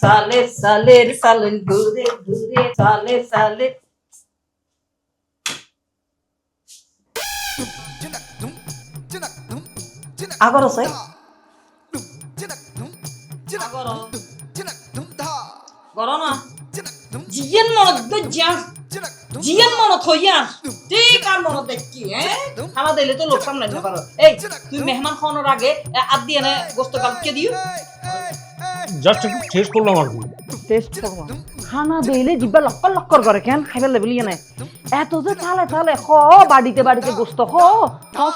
সালে সালের সালের ঘুরে ঘুরে সালে সালে আগরো সাই আগরো গরো না জিয়ান মনত দজ্জা জিয়ান মনত হইয়া ঠিক আর মনত দেখি খানা দিলে তো লোক সামলাইতে পারো এই তুই মেহমান খাওয়ানোর আগে আদ দিয়ে না গোস্ত কালকে দিও জাস্ট একটু টেস্ট করলাম আর কি টেস্ট করবো খানা দিলে জিব্বা লক্কর লক্কর করে কেন খাইবার লেভেল ইয়ে নাই এত যে তালে তালে খ বাড়িতে বাড়িতে গোস্ত খ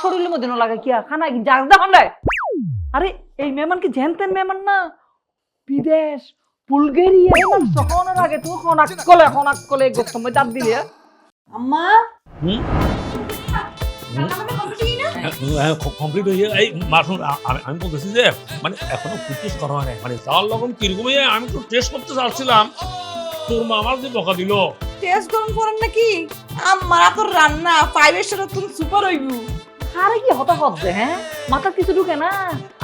শরীরের মধ্যে লাগে কি খানা কি জাগ দেখুন আরে এই মেহমান কি জেনতেন মেহমান না বিদেশ বুলগেরিয়া মাংস খাওয়ানোর আগে তুই খনাক কলে গোস্ত মধ্যে দাঁত দিলে আম্মা কমপ্লিট হয়ে এই মাসুন আমি বলতেছি যে মানে এখনো ফুটিস করা হয় নাই মানে চাল লবণ কিরকম আমি তো টেস্ট করতে চাচ্ছিলাম তোর মা আমার যে বকা দিল টেস্ট গরম করেন নাকি আমার তো রান্না 5 স্টার তুমি সুপার হইবু আরে কি হতা হচ্ছে মাথা কিছু ঢুকে না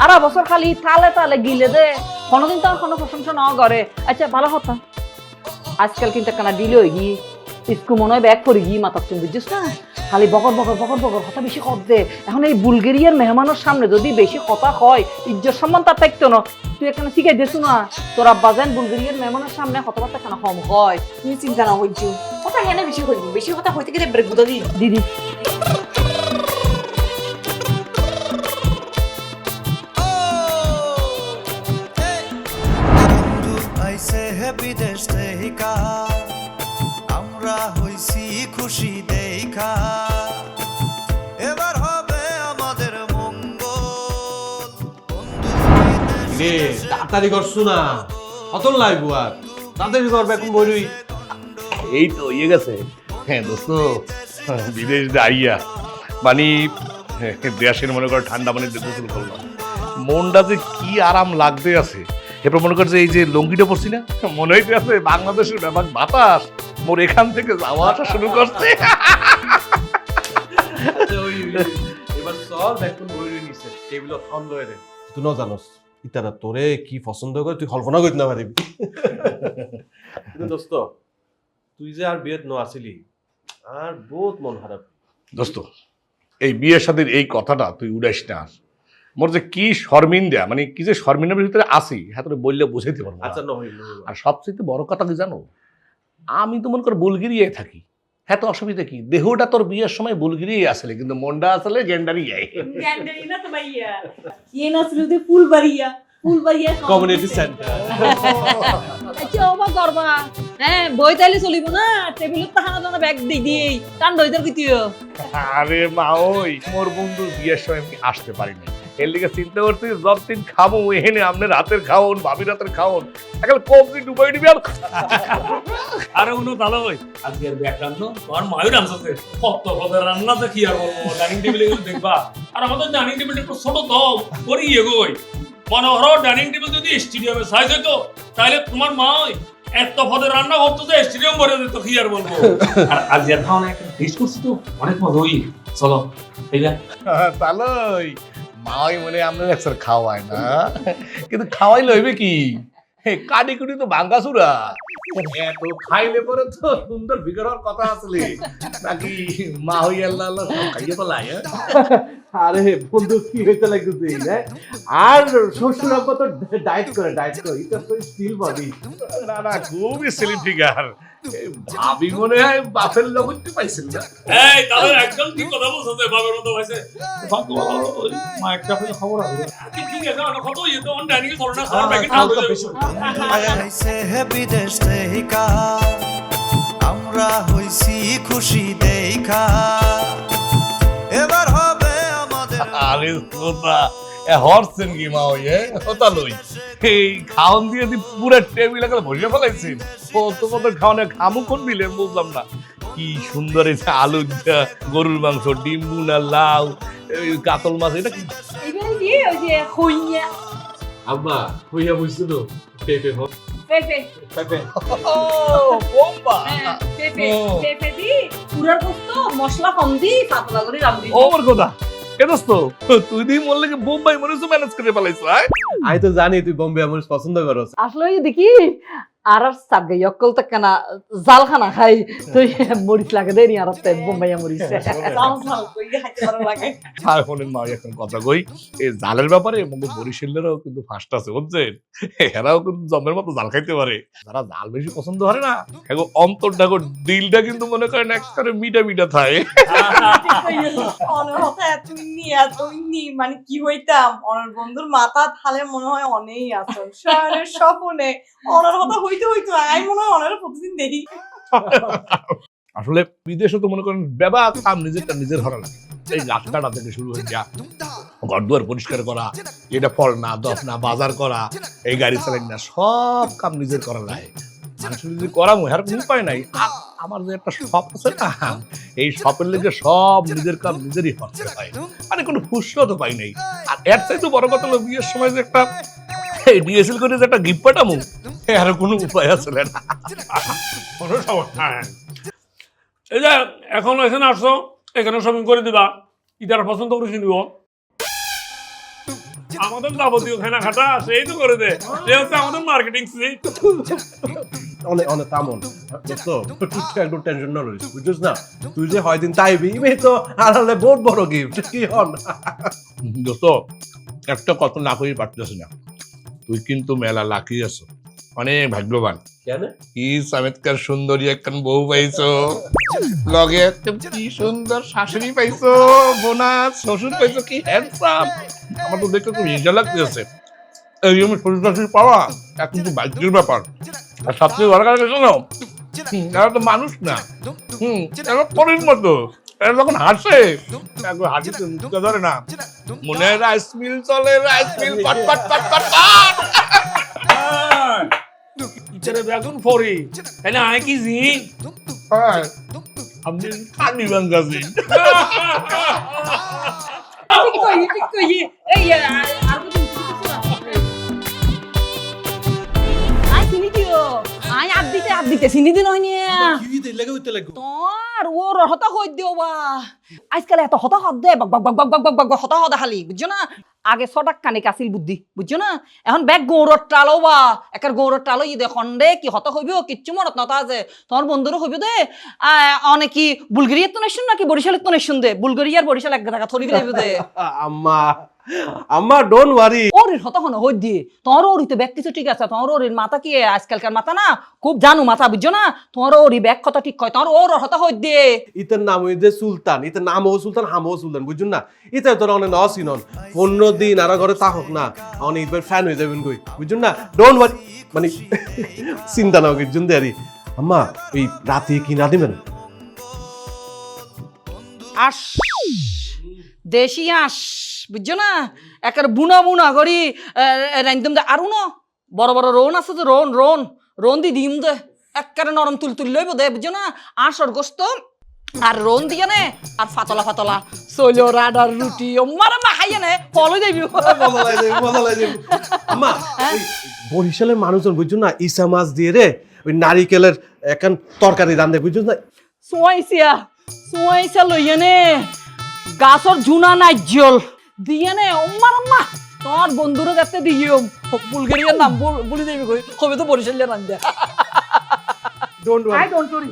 আর বছর খালি তালে তালে গিলে দে কোনোদিন তো কোনো প্রশংসা না করে আচ্ছা ভালো হতা আজকাল কিন্তু কেনা দিলে হয়ে গিয়ে স্কুল মনে হয় ব্যাগ করে গিয়ে মাথার তুমি বুঝছিস না খালি বকর কথা বেশি দে এখন এই বুলগেরিয়ার মেহমানের সামনে যদি বেশি কথা হয় ইজ্জত সম্মান তার থাকতো না তুই এখানে শিখাই দিস না তোর আব্বা যেন বুলগেরিয়ার মেহমানের সামনে কথাবার্তা কেন কম হয় তুমি চিন্তা না হইছো কথা হেনে বেশি হইব বেশি কথা হইতে গেলে ব্রেক গুদা দিদি বিদেশ দেখা আমরা হইছি খুশি দেখা এবার হবে আমাদের মঙ্গল তাড়াতাড়ি করছো না কত লাগবো আর তাড়াতাড়ি করবে এখন বইরই এই তো ইয়ে গেছে হ্যাঁ দোস্ত বিদেশ আইয়া মানে দেশের মনে কর ঠান্ডা পানিতে গোসল করলাম মনটা যে কি আরাম লাগতে আছে এরপর মনে করছে এই যে লঙ্গিটা পড়ছি না মনে হইতে আছে বাংলাদেশের ব্যাপার বাতাস মোর এখান থেকে যাওয়া আসা শুরু করছে এবার চল দেখুন বইরই নিছে টেবিলত ফোন লয়ে রে তুই ন জানোস ইতারা তোরে কি পছন্দ করে তুই কল্পনা করতে না পারিবি কিন্তু দোস্ত তুই যে আর বিয়েত ন আসিলি আর বহুত মন খারাপ দোস্ত এই বিয়ের সাথে এই কথাটা তুই উড়াইস না মোর যে কি শর্মিন্দা মানে কি যে শর্মিন্দার ভিতরে আসি হ্যাঁ তোর বললে বুঝাইতে পারবো আচ্ছা আর সবচেয়ে বড় কথা কি জানো আমি তো মনে কর বুলগেরিয়ায় থাকি হ্যাঁ তো অসুবিধা কি দেহটা তোর বিয়ের সময় বুলগেরিয়ায় আসলে কিন্তু মনটা আসলে গেন্ডারিয়ায় গ্যান্ডারি না তো ভাইয়া ইয়ে না শুধু ফুলবাড়িয়া কমিউনিটি সেন্টার আচ্ছা ওবা করবা বই তাইলে চলিব না টেবিলত তাহানা জানা ব্যাগ দিই টান দইদার কিতিও আরে মা ওই মোর বন্ধুর বিয়ের সময় আমি আসতে পারিনি এর লিগে চিন্তা করছি যতদিন খাবো এখানে আপনার রাতের খাওন ভাবির রাতের খাওন এখন কবজি ডুবাই দিবি আর আরে উনো ভালো হই আজকের ব্যাকগ্রাউন্ড তোমার মায়ুর আনসাতে কত পদের রান্না তো কি আর বলবো ডাইনিং টেবিলে দেখবা আর আমাদের ডাইনিং টেবিলটা একটু ছোট দাও করি এগোই মনোহর ডাইনিং টেবিল যদি স্টেডিয়ামে সাইজ হতো তাহলে তোমার মা এত পদের রান্না করতো যে স্টেডিয়াম ভরে দিত কি আর বলবো আর আজ এর খাওয়া একটা টেস্ট করছি তো অনেক মজা হই চলো এইলা তাহলে মাই মনে আপনার একসাথে খাওয়ায় না কিন্তু খাওয়াই লইবে কি কাটি কুটি তো ভাঙ্গাসুরা এত খাইলে পরে তো সুন্দর ফিগার হওয়ার কথা আসলে নাকি মা হই আল্লাহ আল্লাহ সব খাইয়ে পালাই আরে বন্ধু কি হইতে লাগতেছে আর শ্বশুর আব্বা তো ডায়েট করে এটা তো স্টিল বডি না না খুবই স্লিম ফিগার ভাবি মনে হয় বাপের লগতে পাইছেন না এই তাহলে একদম ঠিক কথা বলছো যে বাবার মতো হইছে ভাগ্য ভালো ওই মা একটা করে খবর আছে ঠিক আছে না কত ইয়ে তো অন ডাইনিং এ করোনা খাওয়ার প্যাকেট আইছে বিদেশ দেখা আমরা হইছি খুশি দেখা এবার হবে আমাদের আরে সোনা এ হরছেন কি মা ওই হতা লই এই খাওন দিয়ে দি পুরো টেবিল এখানে বসে ফেলাইছেন কত কত খাওয়ানো খামু কোন দিলেন বুঝলাম না কি সুন্দর এই আলু গরুর মাংস ডিম বুনা লাউ কাতল মাছ এটা কি এবার দিয়ে ওই যে হইয়া আম্মা হইয়া বুঝছো তো পেপে পেপে পেপে ও bomba পেপে পেপে দি পুরার গোস্ত মশলা কম দি পাতলা করে রাম দি ওর কথা এ দোস্ত তুই দিয়ে বললে কি বোম্বাই মরিচ ম্যানেজ করে ফেলাইছো হ্যাঁ? আমি তো জানি তুই বোম্বে মরিচ পছন্দ করস। আসলে ওই দেখি আর সাগে অকল তো কেনা জাল খানা খাই তুই মরিচ লাগে দেনি আর বোম্বাইয়া মরিচ জাল জাল কইয়া খাইতে ভালো লাগে। আর শোনেন মা এখন কথা কই, এই জালের ব্যাপারে মঙ্গল বরিশালেরও কিন্তু ফার্স্ট আছে বুঝছেন, এরাও কিন্তু জমের মতো জাল খাইতে পারে। যারা জাল বেশি পছন্দ করে না এখন অন্তরটা দিলটা কিন্তু মনে করেন একেবারে মিঠা মিঠা থাকে। অনের কথা এতই মানে কি হইতাম অনের বন্ধুর মাথা থালে মনে হয় অনেই আসল শহরের স্বপনে অনের কথা হইতে হইতো আমি মনে হয় অনের প্রতিদিন দেখি। আসলে বিদেশে তো মনে করেন বেবা কাম নিজেরটা নিজের হরা লাগে। এই গাছ কাটা থেকে শুরু হয়ে যা ঘর দুয়ার পরিষ্কার করা, এটা ফল না দশ না বাজার করা, এই গাড়ি চালাই না, সব কাম নিজের করা লাগে। মানুষের যদি করা মুহার কোনো উপায় নাই। আমার যে একটা শপ আছে না, এই শপের লেগে সব নিজের কাম নিজেরই করতে হয়, মানে কোনো ফুসলো তো পাই নাই। আর এর চাইতে বড় কথা হলো বিয়ের সময় যে একটা ডিএসএল করে যে একটা গিফট পাঠামু, আর কোনো উপায় আছে না। কোনো সমস্যা নাই। এই যে এখন এখানে আসছো, এখানে শপিং করে দিবা, ইটার পছন্দ করে নিব। আমাদের যাবতীয় কেনাকাটা সেই তো করে দে, সে হচ্ছে আমাদের মার্কেটিং সিট। অনেক অনেক তামন দোস্ত, তুই একটু টেনশন না লইস, বুঝছিস না? তুই যে হয়দিন তাইবি ইমেই তো আড়ালে বহুত বড় গিফট কি হন। দোস্ত একটা কথা না করেই পারতেছি না, তুই কিন্তু মেলা লাকি আছো, অনেক ভাগ্যবান। কেন? কি চমৎকার সুন্দরী একখান বউ পাইছো, লগে একটা কি সুন্দর শাশুড়ি পাইছো, বোনা শ্বশুর পাইছো, কি হ্যান্ডসাম। আমার তো দেখে খুব হিংসা লাগতেছে। এই আমি শ্বশুর শাশুড়ি পাওয়া এক কিন্তু ভাগ্যের ব্যাপার। আর সবচেয়ে বড় কথা শোনো, এরা তো মানুষ না, এরা পরের মতো। এরা যখন হাসে একবার হাসিতে মুখটা ধরে না, মনে হয় রাইস মিল চলে, রাইস মিল কট কট কট কট কট। ইটারে বেগুন ফরি, তাই না? আয় কি জি হ্যাঁ, আপনি খানি বাঙ্গাজি। ঠিক কই এই আর আই চিনি দিও আই আদ দিতে চিনি দিন হইনি কি দিলে হইতে লাগো তোর ওর হতা কই দিও বা আজকাল এত হতা হদ দে বক বক বক বক বক বক হতা হদা খালি বুঝছো না? আগে 100 টাকা কানে কাছিল বুদ্ধি বুঝছো না? এখন ব্যাগ গৌরর টালো বা একার গৌরর টালো ই দে খন্ডে কি হতা হইব কিচ্ছু মনত নতা আছে। তোর বন্ধুরও হইব দে অনেক কি বুলগেরিয়ার তো নেশুন নাকি বরিশালের তো নেশুন দে, বুলগেরিয়ার বরিশাল এক জায়গা থরি ফেলাইব দে। আম্মা আম্মা ডোন্ট ওয়ারি। ওরির হতা হন হই দিয়ে তোর ওরিতে ব্যাগ কিছু ঠিক আছে, তোর ওরির মাথা কি আজকালকার মাথা না খুব জানু মাথা বুঝছো না? তোর ওরি ব্যাগ কথা ঠিক কয়, তোর ওর হতা হই দিয়ে। ইতার নাম হই যে সুলতান, ইতার নাম ও সুলতান হামও সুলতান বুঝুন না? ইতা তোর অনেক নসিনন 15 দিন আর ঘরে তাহক না অনেক ইবার ফ্যান হয়ে যাবেন কই বুঝুন না? ডোন্ট ওয়ারি মানে চিন্তা না বুঝুন দেরি। আম্মা এই রাতে কি না দিবেন? আস দেশি আস বুঝছো না? একের বুনা বুনা করি রাইন্দম দে। আর উনো বড় বড় রোন আছে তো, রোন রোন রোন দি দিম দে একেবারে নরম তুল তুল লইব দে বুঝছো না? আঁশর গোস্ত আর রোন দিয়ে নে আর ফাতলা ফাতলা সইলো রাডার রুটি মারা মা খাইয়ে নে ফলো যাইবি। আম্মা ওই বরিশালের মানুষজন বুঝছো না ইসা মাছ দিয়ে রে ওই নারিকেলের এখন তরকারি রান্ধে বুঝছো না? সোয়াইসা লইয়ে নে গাছর জুনা নাই জল দিয়ে নে মারা তোর বন্ধুরও যাতে দিও বুলগেরিয়ার নাম বলি দেবি কই কবে তো বরিশালের রান্ধে। Don't I worry. Don't worry.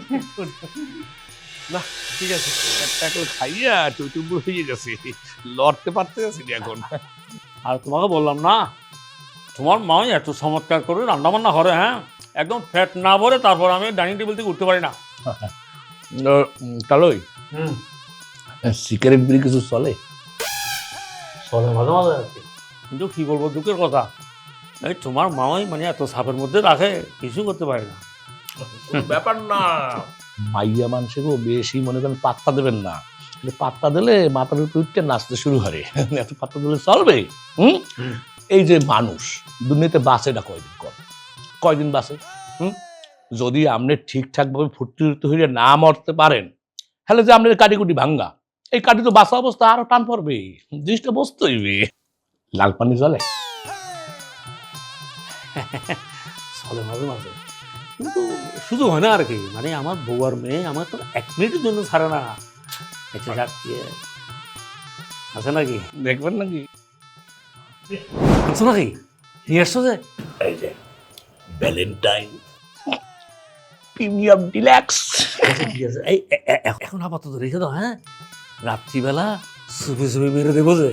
না ঠিক আছে। একটা খাইয়া টুটুবু হয়ে গেছে, লড়তে পারতেছি না এখন। আর তোমাকে বললাম না, তোমার মা এত চমৎকার করে রান্না বান্না করে, হ্যাঁ একদম ফ্যাট না ভরে, তারপর আমি ডাইনিং টেবিল থেকে উঠতে পারি না। কালোই সিগারেট বিড়ি কিছু চলে? চলে মাঝে মাঝে আর কি, কিন্তু কি বলবো দুঃখের কথা, এই তোমার মামাই মানে এত সাপের মধ্যে রাখে কিছু করতে পারে না। ব্যাপার না, মাইয়া মানুষেরও বেশি মনে করেন পাত্তা দেবেন না, পাত্তা দিলে মাথার উপর উঠতে নাচতে শুরু করে, এত পাত্তা দিলে চলবে? এই যে মানুষ দুনিয়াতে বাঁচে না কয়দিন বাঁচে? যদি আপনি ঠিকঠাক ভাবে ফুর্তি হইলে না মরতে পারেন, তাহলে যে আপনার কাটিকুটি ভাঙ্গা, এই কাটি তো বাঁচা অবস্থা আরো টান পড়বে, জিনিসটা বুঝতে হইবে। লাল পানি চলে? চলে মাঝে মাঝে, কিন্তু শুধু হয় না আর কি, মানে আমার বউ আর মেয়ে আমার তো 1 মিনিটের জন্য ছাড়ে না। আচ্ছা যাক, আছে নাকি? দেখবেন নাকি? আনছো নাকি? নিয়ে আসছো যে? এই যে ভ্যালেন্টাইন প্রিমিয়াম ডিলাক্স। আচ্ছা, ঠিক আছে। এই এখন আপাতত রেখে দাও, হ্যাঁ? রাত্রিবেলা সুপি সুপি মেরে দেবো যে।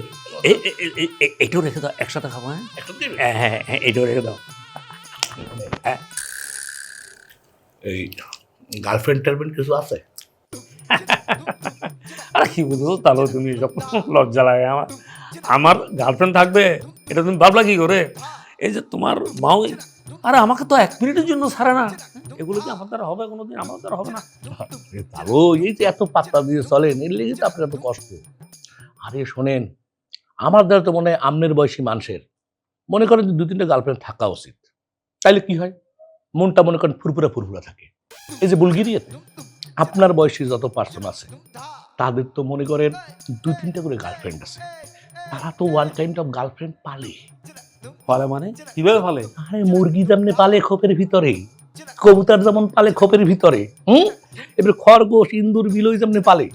এটাও রেখে দাও, একসাথে খাবো, হ্যাঁ? হ্যাঁ, এটাও রেখে দাও। এই গার্লফ্রেন্ড টার্লফ্রেন্ড কিছু আছে? আর কি বুঝছো, তাহলে তুমি সব লজ্জা লাগে আমার। আমার গার্লফ্রেন্ড থাকবে এটা তুমি ভাবলা কি করে? এই যে তোমার মাও, আরে আমাকে তো 1 মিনিটের জন্য ছাড়ে না। এগুলো কি আমার দ্বারা হবে কোনোদিন? আমার দ্বারা হবে না। ভালো, এই যে এত পাত্তা দিয়ে চলেন, এর লেগে তো আপনার এত কষ্ট। আরে শোনেন, আমার দ্বারা তো মনে হয় আমনের বয়সী মানুষের মনে করেন 2-3টা গার্লফ্রেন্ড থাকা উচিত। তাইলে কি হয়, মনটা মনে করেন ফুরফুরা ফুরফুরা থাকে। এই যে বুলগেরিয়াতে আপনার বয়সী যত পার্সন আছে তাদের তো মনে করেন 2-3টা করে গার্লফ্রেন্ড আছে। তারা তো ওয়ান কাইন্ড অফ গার্লফ্রেন্ড পালে। ফলে মানে কিভাবে ফলে? আরে মুরগি যেমনি পালে খোপের ভিতরে, কবুতর যেমন পালে খোপের ভিতরে, এবার খরগোশ ইন্দুর বিলই যেমনি পালে,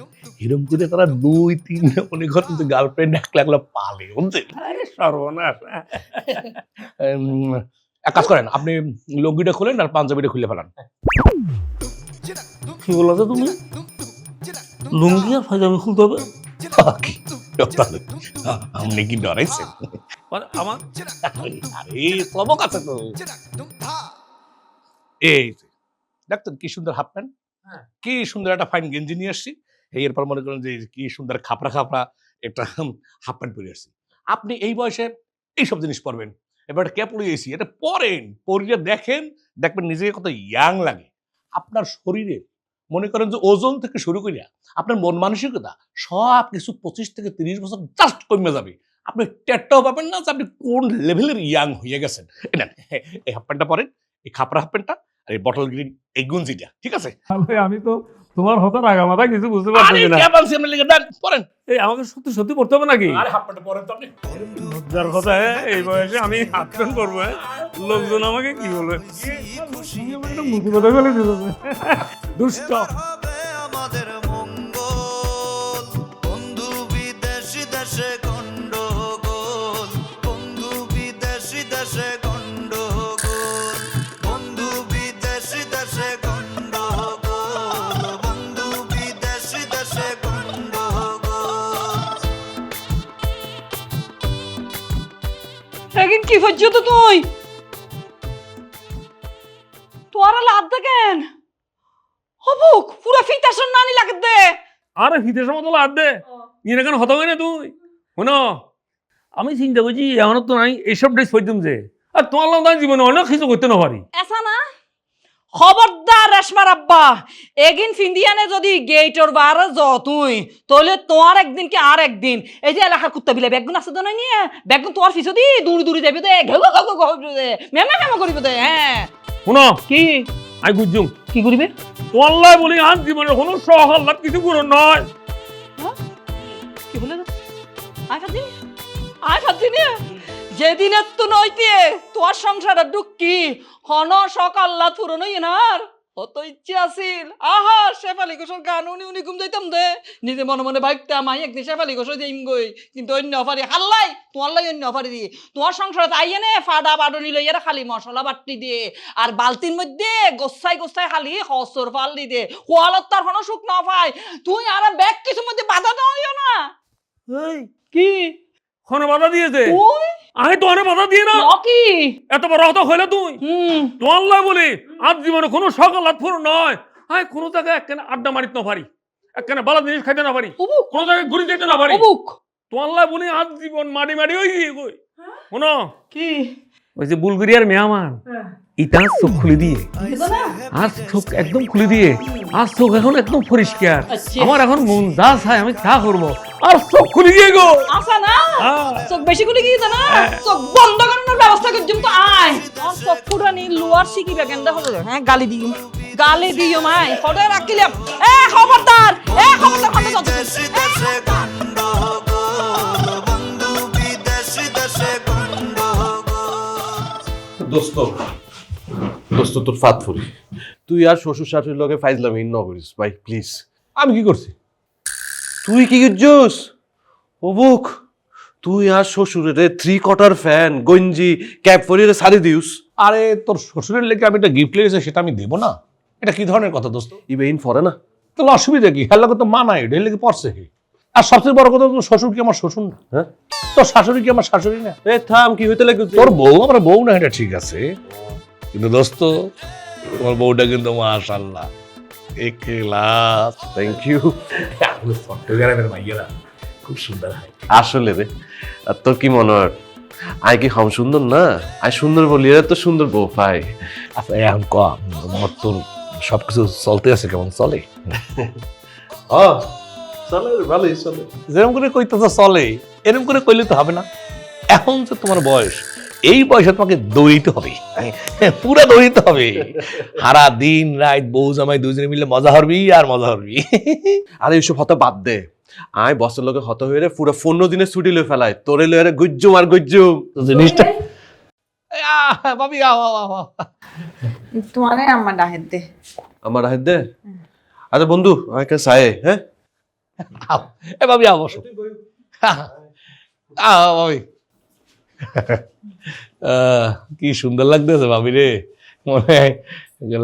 এরকম করে তারা 2-3 মনে করেন যে গার্লফ্রেন্ড একলা একলা পালে, বুঝছেন? আরে সর্বনাশ। এক কাজ করেন, আপনি লুঙ্গিটা খুলেন আর পাঞ্জাবিটা খুলে ফেলান। কি বলো তো তুমি? লুঙ্গি আর পায়জামা খুলতে হবে? আপনি কি ডরাইছেন? মানে আমার আরে সবক আছে তো। এই যে, দেখতেন কি সুন্দর হাফ প্যান্ট, কি সুন্দর একটা ফাইন গেঞ্জি নিয়ে আসছি। এরপর মনে করেন যে কি সুন্দর খাপড়া খাপড়া একটা হাফ প্যান্ট পরে আসছি। আপনি এই বয়সে এইসব জিনিস পরবেন, এবার ক্যাপ পরিয়েছি, এটা পরেন, পরিয়ে দেখেন, দেখবেন নিজেকে কত ইয়াং লাগে। আপনার শরীরে মনে করেন যে ওজন থেকে শুরু করিয়া আপনার মন মানসিকতা সব কিছু 25 থেকে 30 বছর জাস্ট কমে যাবে। আপনি টেরটাও পাবেন না যে আপনি কোন লেভেলের ইয়াং হয়ে গেছেন। এই হাফ প্যান্টটা পরেন, এই খাপড়া হাফ প্যান্টটা, আর এই বটল গ্রিন এই গুঞ্জিটা, ঠিক আছে? আমি তো তোমার হতো আগামাথা কিছু বুঝতে আরে পারছি না। ক্যাপ আনছি আপনি লিখে দেন, পরেন। এই আমাকে সত্যি সত্যি পড়তে হবে নাকি? আরে হাফ প্যান্টটা পরেন তো আপনি। লজ্জার কথা, এই বয়সে আমি হাফ প্যান্ট করবো, লোকজন আমাকে কি বলবে? মুখে ফেলে দিতেছে, দুষ্ট। হবে আমাদের মঙ্গল, বন্ধু বিদেশি দেশে গন্ডগোল, বন্ধু বিদেশি দেশে গন্ডগোল, বন্ধু বিদেশি দেশে গন্ডগোল, বন্ধু বিদেশি দেশে গন্ডগোল। এখন কি হচ্ছে তো তুই? তোরা লাভ দেখেন হবুক পুরো ফিতাসন নানি লাগে দে। আরে ফিতের মতো লাদ দে, ইয়ে কেন হতো না তুই? শোনো, আমি চিন্তা করছি এমন তো নাই এইসব ড্রেস পরতাম যে, আর তোমার লোক জীবনে অনেক কিছু করতে না পারি। এসা না খবরদার রেশমার আব্বা, এগিন ফিন্দিয়ানে যদি গেটর বার য তুই তাহলে তোমার একদিন কি আর একদিন এই যে এলাকার কুত্তা বিলে বেগুন আছে তো নাই নিয়ে বেগুন তোমার পিছু দি দূরে দূরে যাবি দে, ঘেউ ঘেউ ঘেউ দে, মেমে মেমে করিব দে। হ্যাঁ শোনো, কি আমি বুঝছুম কি করিবে? তোল্লাই বলি আজ জীবনে কোনো শখ আহ্লাদ কিছু করো নয়। কি বলে আয় ফাদিনি যেদিনে তো নইতে তোর সংসারে ঢুকি হন সকাল্লা পুরনো ইনার অত ইচ্ছে আছিল। আহা শেফালি ঘোষের গান উনি উনি ঘুম যাইতাম দে, নিজে মনে মনে ভাবতাম আমি একদিন শেফালি ঘোষ দিম গই, কিন্তু অন্য অফারি হাল্লাই তোমার লাই অন্য অফারি দিয়ে তোমার সংসারে আইয়ে নে ফাডা বাডনি লইয়া খালি মশলা বাটি দিয়ে আর বালতির মধ্যে গোসাই গোসাই খালি হসর ফাল দি দে, হোয়ালত তার কোনো সুখ না পাই তুই আর ব্যাগ কিছু মধ্যে বাধা দাও না। এই কি কোনো বাধা দিয়েছে? ওই আমি তোমার বাধা দিয়ে না, কি এত বড় হতো হইলে তুই তোল্লাই বলি আজ জীবনে কোনো শখ আহ্লাদ পুরো নয়। আমি কোনো জায়গায় একখানে আড্ডা মারিতে না পারি, একখানে ভালো জিনিস খাইতে না পারি, কোনো জায়গায় ঘুরে যেতে না পারি। তোল্লাই বলি আজ জীবন মাটি মাটি হয়ে গিয়ে গই। শোনো কি ওই যে বুলগেরিয়ার মেহমান ইটা চোখ খুলে দিয়ে, আজ চোখ একদম খুলে দিয়ে, আজ চোখ এখন একদম পরিষ্কার, আমার এখন মন যা চায় আমি তা করবো, আর চোখ খুলে দিয়ে গো। আসা না চোখ বেশি করে গিয়েছে না, চোখ বন্ধ করানোর ব্যবস্থা করছিম তো আয় চোখ পুরানি লোয়ার শিখিবে কেন হলো। হ্যাঁ গালি দিও মাই ফটো রাখিলাম। খবরদার খবরদার বিদেশি দেশে গন্ডগোল, বন্ধু বিদেশি দেশে গন্ডগোল। দোস্ত দোস্ত তোর ফাত ফুরি, তুই আর শ্বশুর শাশুড়ির লগে ফাইজলামি ন করিস ভাই প্লিজ। আমি কি করছি? তুই কি করছিস? ও অবুক তুই আর শ্বশুরের 3/4 ফ্যান গঞ্জি ক্যাপ পরিয়ে সারি দিউস। আরে তোর শ্বশুরের লেগে আমি একটা গিফট লেগেছে, সেটা আমি দেবো না? এটা কি ধরনের কথা দোস্ত? ইবেইন ফরে না। তাহলে অসুবিধা কি? হ্যাঁ লাগে তো মানায়, এটা লেগে পড়ছে হে। আর সবচেয়ে বড় কথা, তোর শ্বশুর কি আমার শ্বশুর না? হ্যাঁ তোর শাশুড়ি কি আমার শাশুড়ি না? এ থাম, কি হইতে লাগে তোর বউ আমার বউ না, এটা ঠিক আছে, কিন্তু দোস্ত তোমার বউটা কিন্তু মাশাআল্লাহ একলাস। Thank you. চট্টগ্রামের মাইয়েরা খুব সুন্দর হয়। আসলে রে, আর তোর কি মনে হয় আই কি কম সুন্দর না? আই সুন্দর বলি এরা তো সুন্দর বউ পাই। আচ্ছা এখন কম, তোমার তোর সবকিছু চলতে আছে, কেমন চলে? চলে ভালোই চলে। যেরকম করে কইতে তো চলে, এরকম করে কইলে তো হবে না। এখন যে তোমার বয়স, এই বয়সে তোমাকে দৌড়িতে হবে, পুরা দৌড়িতে হবে। সারা দিন রাত বউ জামাই দুজনে মিলে মজা হরবি আর মজা হরবি। আরে এইসব হতা বাদ দে। আই বসের লোকে হত হয়ে রে পুরো 15 দিনের ছুটি লই ফেলাই, তোরে লই রে গুজ্জুম আর গুজ্জুম জিনিসটা ভাবি তোমারে আমার ডাহের দে। আমার হাত দে। আচ্ছা বন্ধু আমাকে সায়ে, হ্যাঁ এ ভাবি বসো। ভাবি কি সুন্দর লাগতেছে ভাবি রে, মনে হয়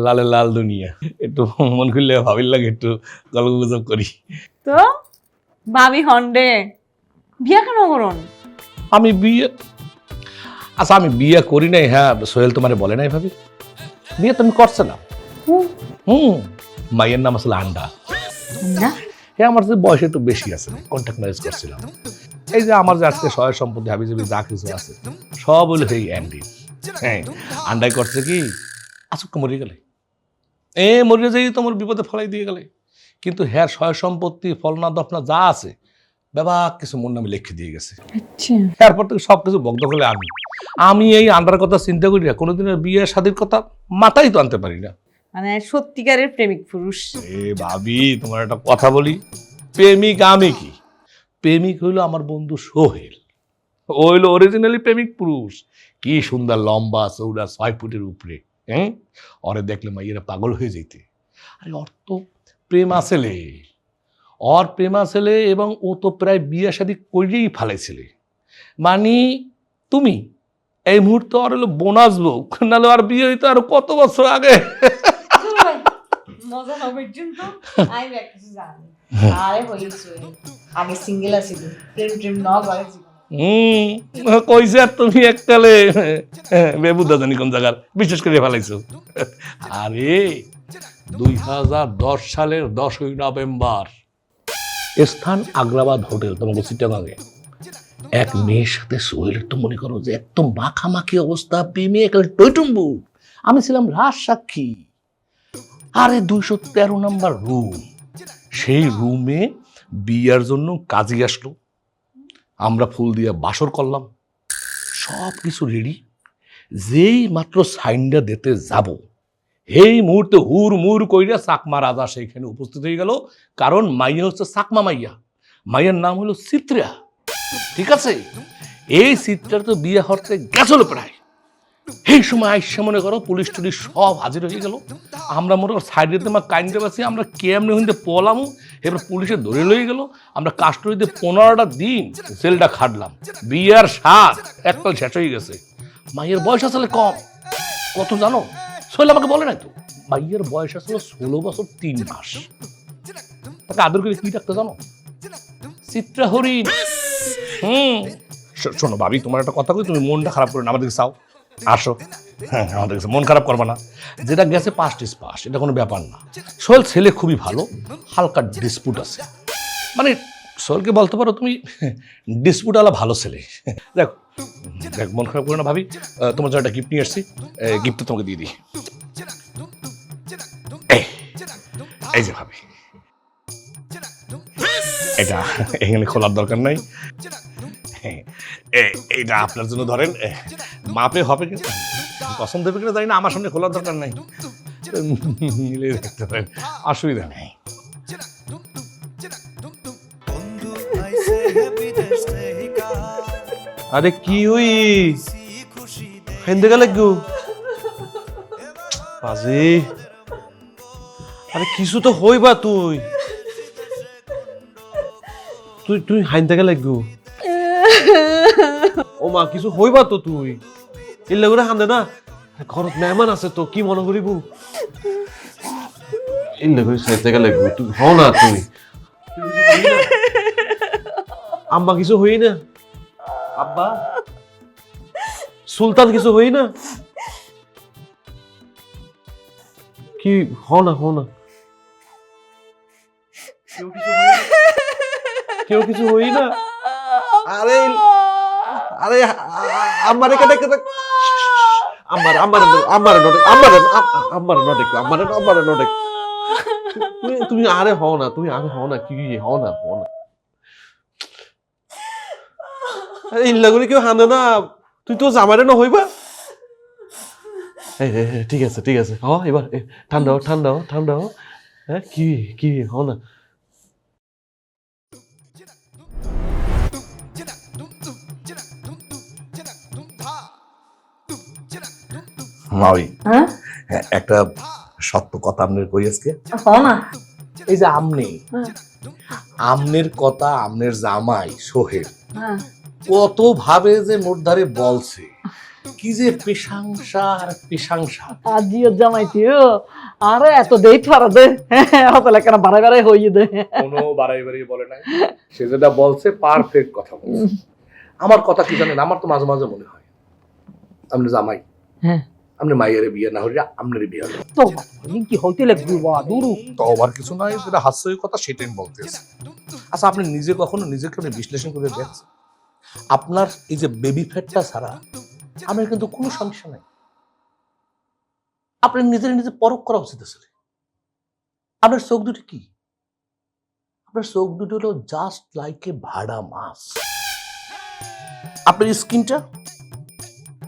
লালে লাল দুনিয়া। একটু মন খুললে ভাবির লাগে, একটু গল্প গুজব করি। তো ভাবি হন্ডে বিয়া কেন করুন? আমি বিয়ে, আচ্ছা আমি বিয়ে করি নাই। হ্যাঁ সোহেল তোমারে বলে নাই ভাবি? বিয়ে তুমি করছে না? মাইয়ের নাম আসলে আন্ডা। হ্যাঁ আমার যে বয়স একটু বেশি আছে, কন্ট্যাক্ট ম্যারেজ করছিলাম। এই যে আমার যে আজকে সহায় সম্পত্তি হাবি যাবি যা কিছু আছে সব হলো সেই অ্যান্ডি। হ্যাঁ আন্ডাই করছে কি, আচুক্কা মরে গেলে, মরে যাই তোমার বিপদে ফলাই দিয়ে গেলে। কিন্তু হ্যাঁ সহায় সম্পত্তি ফলনা দফনা যা আছে বাবা কিছু মন নামে লিখে দিয়ে গেছে। তারপর থেকে সবকিছু বন্ধ করলে আমি এই আন্ডার কথা চিন্তা করি না, কোনোদিনের বিয়ে শাদীর কথা মাথায় তো আনতে পারি না। মানে সত্যিকারের প্রেমিক পুরুষ। ভাবি তোমার একটা কথা বলি, প্রেমিক আমি কি? প্রেমিক হইলো আমার বন্ধু সোহেল, ও হইলো অরিজিনালি প্রেমিক পুরুষ। কি সুন্দর লম্বা চৌড়া 6 ফুটের উপরে, হ্যাঁ ওরে দেখলে মাইয়েরা পাগল হয়ে যেতে। আরে ওর তো প্রেম আসলে, ওর প্রেম আসলে, এবং ও তো প্রায় বিয়ে শাদী করেই ফেলাইছিলে। মানে তুমি এই মুহূর্তে ওর হলো বোনাস বউ, নাহলে আর বিয়ে হইতো আরো কত বছর আগে। মজা হবে কিন্তু আই কিছু জানি। আরে হইছে আগে সিঙ্গেল আছিলি, প্রেম প্রেম ন করে জীবন। কইছে আর তুমি এককালে বেবুদা জানি কোন জায়গার বিশেষ করে ফেলাইছো। আরে 2010 সালের 10ই নভেম্বর স্থান আগ্রাবাদ হোটেল, তোমাকে চিটাগাঙে এক মেয়ের সাথে সোহেলের তো মনে করো যে একদম মাখামাখি অবস্থা, প্রেমে একালে টইটুম্বু। আমি ছিলাম রাজ সাক্ষী। আরে 213 নম্বর রুম, সেই রুমে বিয়ার জন্য কাজী আসলো, আমরা ফুল দিয়ে বাসর করলাম, সব কিছু রেডি। যেই মাত্র সাইনটা দিতে যাব, এই মুহূর্তে হুর মুর কইরা চাকমা রাজা সেইখানে উপস্থিত হয়ে গেল। কারণ মাইয়া হচ্ছে চাকমা মাইয়া, মাইয়ার নাম হলো চিত্রা। ঠিক আছে, এই চিত্রার তো বিয়ে হতে গেছিল প্রায়। এই সময় আইসা মনে করো পুলিশ টুলিশ সব হাজির হয়ে গেল। আমরা মনে করো সাইডে তোমার কাইন্ডে পাচ্ছি, আমরা কেমনি হইতে পলামু। এবার পুলিশে ধরে লয়ে গেল। আমরা কাস্টডিতে 15টা দিন জেলটা খাটলাম। বিয়ার স্বাদ একদম শেষ হয়ে গেছে। মাইয়ের বয়স আসলে কম, কত জানো? সোহেল আমাকে বলে নাই তো, মাইয়ের বয়স আসলে 16 বছর 3 মাস। তাকে আদর করে কি ডাকতে জানো? চিত্রা হরিণ। শোনো ভাবি, তোমার একটা কথা কই, তুমি মনটা খারাপ করো না, আমাদেরকে চাও, আসো। হ্যাঁ আমাদের কাছে মন খারাপ করবা না, যেটা গেছে পাস্ট ইজ পাস্ট, এটা কোনো ব্যাপার না। সোহেল ছেলে খুবই ভালো, হালকা ডিসপুট আছে, মানে সোহেলকে বলতে পারো তুমি ডিসপুট আলা ভালো ছেলে। দেখো দেখ, মন খারাপ করো না ভাবি, তোমার জন্য একটা গিফট নিয়ে আসছি, গিফটটা তোমাকে দিয়ে দিই। এই যে ভাবি, এটা এখানে খোলার দরকার নাই, এইটা আপনার জন্য ধরেন, মাপে হবে কিনা পছন্দ হবে কিনা জানি না, আমার সামনে খোলার দরকার নাই, মিলে দেখতে পারেন, অসুবিধা নেই। আরে কি হই হেন্দে গেলে গো বাজি? আরে কিছু তো হইবা, তুই তুই তুই হাইন থেকে লাগবো ও মা কিছু হইবা তো তুই এলে করে হান্দে না ঘরত মেহমান আছে তো কি মনে করিব এলে করে সাইড থেকে লাগবো তুই হও না তুই আম্মা কিছু হই না আব্বা সুলতান কিছু হই না কি হও না কেউ কিছু হই না আরে আরে আমারে কেটে কেটে আমারে নটে তুমি আরে হও না কি হও না আরে ইল্লাগুলি কেউ হানে না তুই তো জামারে না হইবা ঠিক আছে হ এবার ঠান্ডা হও হ্যাঁ কি হও না মাউই হ্যাঁ একটা সত্য কথা আপনার কই আজকে হও না এই যে আমনের কথা আমনের জামাই সোহেল হ্যাঁ কত ভাবে যে মোর ধারে বলছে কি যে পেশাংসা আজিও জামাইতিও আরে এত দেই ছাড়া দে হতলে কেন বাড়াই হইয়ে দে কোনো বাড়াই বলে নাই সে যেটা বলছে পারফেক্ট কথা বলছে আমার কথা কি জানেন আমার তো মাঝে মাঝে মনে হয় আপনি জামাই হ্যাঁ আপনি মাইয়ের বিয়ে না হলে আপনারই বিয়ে হবে তো কি হইতে লাগবে বা দুরু তো আবার কিছু নাই যেটা হাস্যই কথা সেটাই আমি বলতেছি আচ্ছা আপনি নিজে কখনো নিজেকে আপনি বিশ্লেষণ করে দেখছেন আপনার এই যে বেবি ফ্যাটটা ছাড়া আপনার কিন্তু কোনো সমস্যা নাই আপনার নিজে পরখ করা উচিত আসলে আপনার চোখ দুটি কি আপনার চোখ দুটো হলো জাস্ট লাইক এ ভাড়া মাছ আপনার স্কিনটা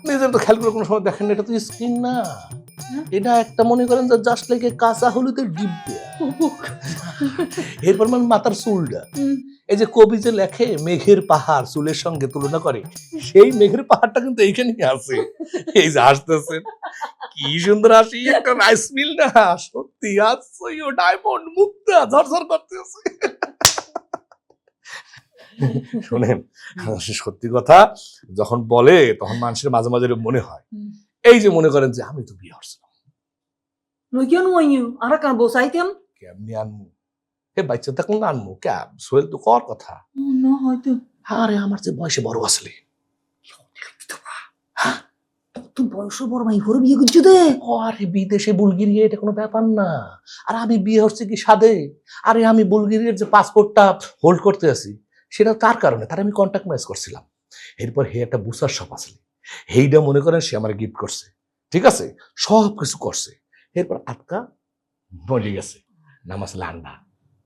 নিজের তো খেয়াল করে কোনো সময় দেখেন এটা তো স্কিন না এটা একটা মনে করেন যে জাস্ট লাইক এ কাঁচা হলুদের ডিব্বে এরপর মানে মাথার চুলটা এই যে কবি যে লেখে মেঘের পাহাড় চুলের সঙ্গে তুলনা করে সেই মেঘের পাহাড়টা কিন্তু এইখানেই আছে এই যে আসতেছে কি সুন্দর হাসি একটা রাইস মিল না সত্যি আসছে ও ডায়মন্ড মুক্তা ঝরঝর করতেছে শোনেন সত্যি কথা যখন বলে তখন মানুষের মাঝে মাঝে মনে হয় এই যে মনে করেন যে আমি তো বিয়ে হচ্ছিলাম নই কেন আইও আর কান বসাইতাম কেমনি আনমু এ বাচ্চা তখন আনমু ক্যাব সোহেল তো কর কথা না হয়তো আরে আমার যে বয়সে বড় আসলে তুই বয়স বড় ভাই হরে বিয়ে করছো দে আরে বিদেশে বুলগেরিয়া এটা কোনো ব্যাপার না আর আমি বিয়ে হচ্ছে কি সাধে আরে আমি বুলগেরিয়ার যে পাসপোর্টটা হোল্ড করতে আছি সেটা তার কারণে তার আমি কন্ট্যাক্ট ম্যাচ করছিলাম এরপর হে একটা বুসার শপ আসলে হেইটা মনে করেন সে আমার গিফট করছে ঠিক আছে সব কিছু করছে এরপর আটকা মরে গেছে নাম আসলে আন্ডা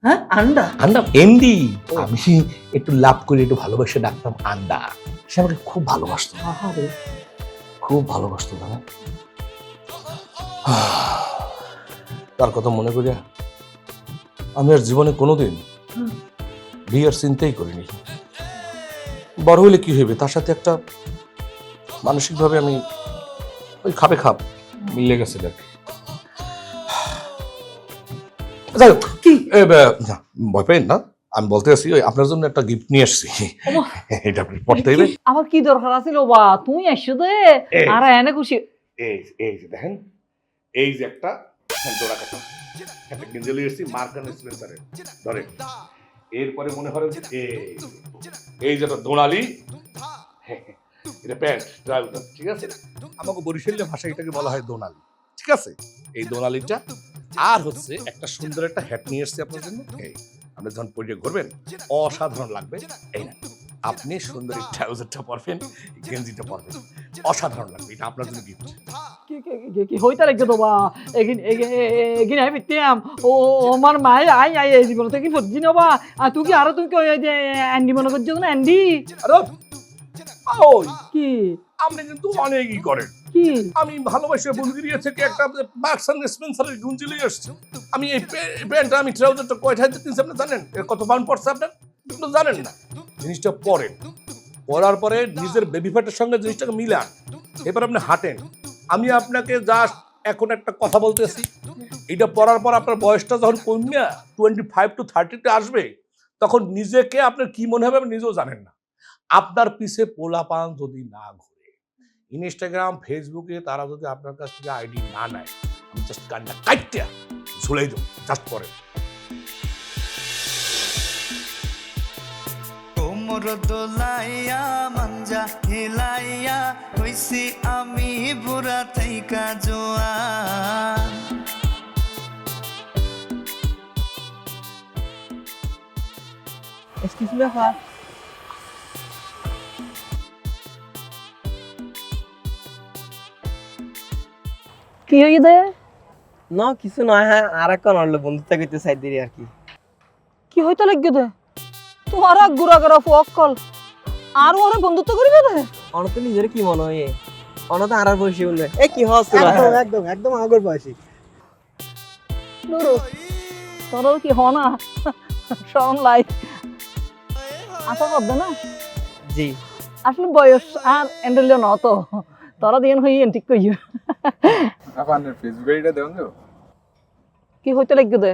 হ্যাঁ আন্ডা আন্ডা এমডি আমি একটু লাভ করে একটু ভালোবাসে ডাকতাম আন্ডা সে আমাকে খুব ভালোবাসতো খুব ভালোবাসতো দাদা তার কথা মনে করিয়া আমি আর জীবনে কোনোদিন বিয়ের চিন্তাই করিনি বড় হলে কি হইবে তার সাথে একটা মানসিকভাবে আমি ওই খাপে খাপ মিলে গেছে আর কি যাই হোক কি ভয় পেন না আমি বলতে আছি ওই আপনার জন্য একটা গিফট নিয়ে আসছি এটা আপনি পড়তে হইবে আমার কি দরকার আছিল বা তুই আসছো দে আর এনে খুশি এই যে দেখেন এই যে একটা জোড়া কাটা একটা গেঞ্জেলি এসেছি মার্কান স্পেন্সারের ধরে এরপরে মনে করেন এই যেটা দোনালি এটা প্যান্ট ট্রাউজার ঠিক আছে আমাকে বরিশালের ভাষায় এটাকে বলা হয় দোনালি ঠিক আছে এই দোনালিটা আর হচ্ছে একটা সুন্দর একটা হ্যাট নিয়ে এসেছি আপনার জন্য এই আপনি যখন পরে ঘুরবেন অসাধারণ লাগবে এই না আপনি সুন্দর এই ট্রাউজারটা পরবেন গেঞ্জিটা পরবেন অসাধারণ লাগবে এটা আপনার জন্য গিফট কি হইতা লাগছে তো বা এগিন আই বিতিয়াম ও আমার মায়ে আই এই জীবন থেকে ফজি নবা আর তুই কি আর তুই কই যে অ্যান্ডি মনে করছিস না অ্যান্ডি আরে ওই কি আপনি কিন্তু অনেকই করেন কি আমি ভালোবাসে বুলগেরিয়া থেকে একটা মার্কসান স্পেন্সারের গুঞ্জি লিয়ে আসছি আমি এই প্যান্টটা আমি ট্রাউজারটা কয়টা হাতে কিনছি আপনি জানেন এর কত পাউন্ড পড়ছে আপনার আপনি জানেন না জিনিসটা পরেন পরার পরে নিজের বেবি ফ্যাটের সঙ্গে জিনিসটাকে মিলান এবার আপনি হাঁটেন আমি আপনাকে জাস্ট এখন একটা কথা বলতেছি এটা পরার পর আপনার বয়সটা যখন কমিয়া 25 to 30 আসবে তখন নিজেকে আপনার কি মনে হবে আপনি নিজেও জানেন না। আপনার পিছে পোলাপান যদি না ঘুরে, ইনস্টাগ্রাম ফেসবুকে তারা যদি আপনার কাছ থেকে আইডি না নেয়, আমি জাস্ট কান্না কাটতে ঝুলাই দেবো জাস্ট পরে। কোমর দোলাইয়া মাঞ্জা হিলাইয়া হইছি আমি বুড়া থাইকা জোয়ান। Excuse me, আপা। কি হই দে না কিছু নয়, হ্যাঁ আর এক আনলো বন্ধুত্ব করতে চাই দিই আর কি। কি হইতে লাগবে দে তোমার গুড়া গড়া ফকল আর ওরে বন্ধুত্ব করিবে দে অনত নিজের কি মনে হয় অনত আর বয়সী বলবে এ কি হস একদম একদম একদম আগর বয়সী। তোর কি হ না শরম লাই আশা করবে না জি আসলে বয়স আর এন্ডেল ন তো তোরা দিন হই ঠিক কইও আপনার ফেসবুক আইডিটা দেন তো কি হইতে লাগবে দে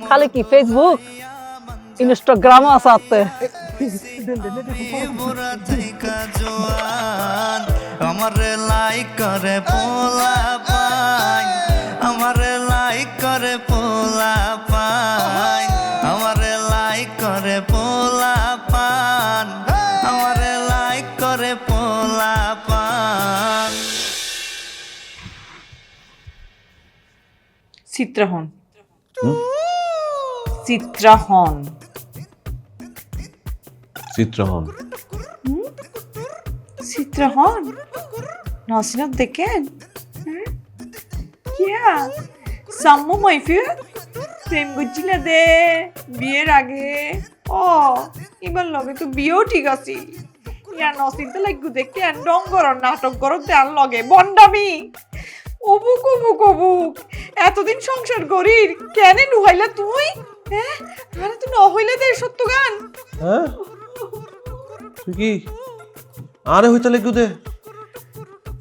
খালি কি ফেসবুক ইনস্টাগ্রামও আছে আতে বুড়া থাইকা জোয়ান। আমারে লাইক করে পোলা পাই, আমারে লাইক করে পোলা পাই, আমারে লাইক করে পোলা পান, আমারে লাইক করে পোলা পান। চিত্রাহন চিত্রাহন চিত্রহন চিত্রাহন নসিনত দেখেন কিয়া সাম্মু মাইফি প্রেম করছিল দে বিয়ের আগে ও এবার লগে তো বিয়েও ঠিক আছে ইয়ার নসিন তো লাগু দেখে ডং করো নাটক করো দেন লগে বন্ডামি অবুক অবুক অবুক এতদিন সংসার করির কেন নুহাইলা তুই হ্যাঁ আরে তুই নহইলে দে সত্য গান হ্যাঁ তুই কি আরে হইতে লাগু দে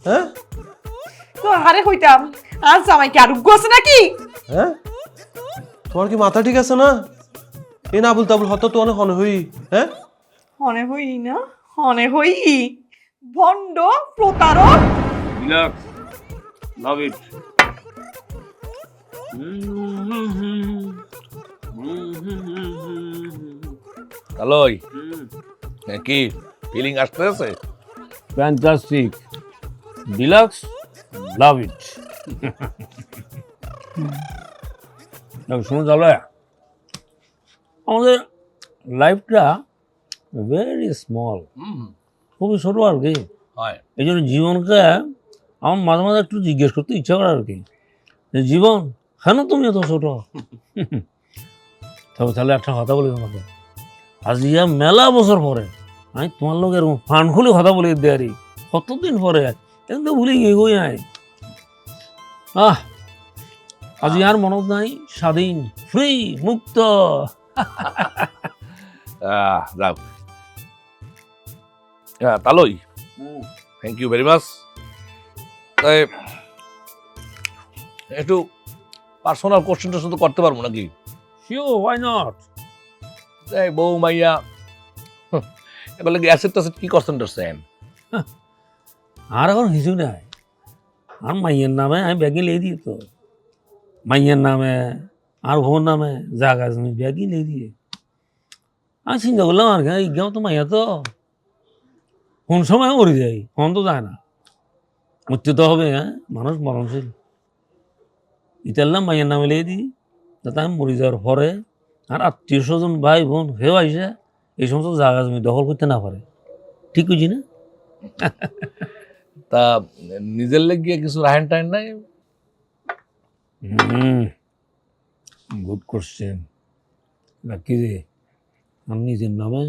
হ্যাঁ তো আরে হইতাম আর জামাই কি আরোগ্য আছে নাকি হ্যাঁ তোমার কি মাথা ঠিক আছে না এ না আবুল তাবুল হতো তো অনেক হনে হই হ্যাঁ হনে হই না হনে হই ভণ্ড প্রতারক রিল্যাক্স লাভ ইট তালই কি ফিলিং আসতেছে? ফ্যান্টাস্টিক ডিলাক্স লাভ ইট শুনে তাহলে আমাদের লাইফটা ভেরি স্মল, খুবই ছোটো আর কি। হয় এই জন্য জীবনকে আমার মাঝে মাঝে একটু জিজ্ঞেস করতে ইচ্ছা করে আর কি, যে জীবন কেন তুমি এত ছোটো? তবে তাহলে একটা কথা বলি তোমাকে, আজ ইয়া মেলা বছর পরে আমি তোমার লোক এরকম ফান খুলে কথা বলে দেয়ারি কতদিন পরে কিন্তু ভুলে গিয়ে গই আয় আজ ইয়ার মনত নাই স্বাধীন ফ্রি মুক্ত। যাও তালই থ্যাংক ইউ ভেরি মাচ। তাই একটু পার্সোনাল কোশ্চেনটা শুধু করতে পারবো নাকি? Sure, why not? এই বউ মাইয়া এগুলো কি অ্যাসেট ট্যাসেট কি করছেন টারছেন? আর এখন কিছু নাই, আর মাইয়ের নামে আমি ব্যাগে লিয়ে দিই তো, মাইয়ের নামে আর ভোর নামে জায়গা জমি ব্যাগে লিয়ে দিয়ে আমি চিন্তা করলাম আর কি গাঁও তো মাইয়া তো কোন সময় মরে যায় কোন তো যায় না, মরতে তো হবে। হ্যাঁ মানুষ মরণশীল, ইতাল্লাম মাইয়ের নামে লিয়ে দিই যাতে আমি মরে যাওয়ার পরে আর আত্মীয় স্বজন ভাই বোন হেও আইসে এই সমস্ত জায়গা জমি দখল করতে না পারে। ঠিক বুঝি না? তা নিজের লেগে কিছু রাহেন টাইন নাই? Good question. বাকি যে আমি নিজের নামে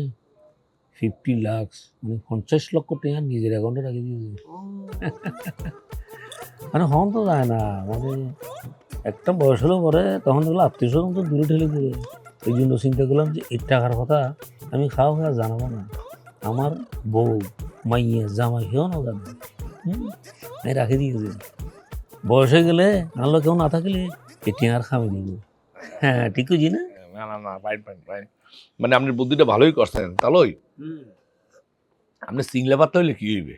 50 লাখ মানে 50 লক্ষ টাকা নিজের অ্যাকাউন্টে রাখি দিয়েছি। মানে হন তো যায় না, মানে একটা বয়স হলে পরে তখন দেখলো আত্মীয় স্বজন তো দূরে ঠেলে দেবে। এই জন্য চিন্তা করলাম যে এই টাকার কথা আমি খাওয়া খাওয়া জানাবো না, আমার বউ মাইয়া জামাই হেও না জানে, আমি রাখি দিয়েছি। বয়স হয়ে গেলে আনলো কেউ না থাকলে এটি আর খাবে দিব। হ্যাঁ ঠিক বুঝি না? না না না ফাইন ফাইন ফাইন, মানে আপনি বুদ্ধিটা ভালোই করছেন তাহলে আপনি সিংলা পাতা হইলে কি হইবে,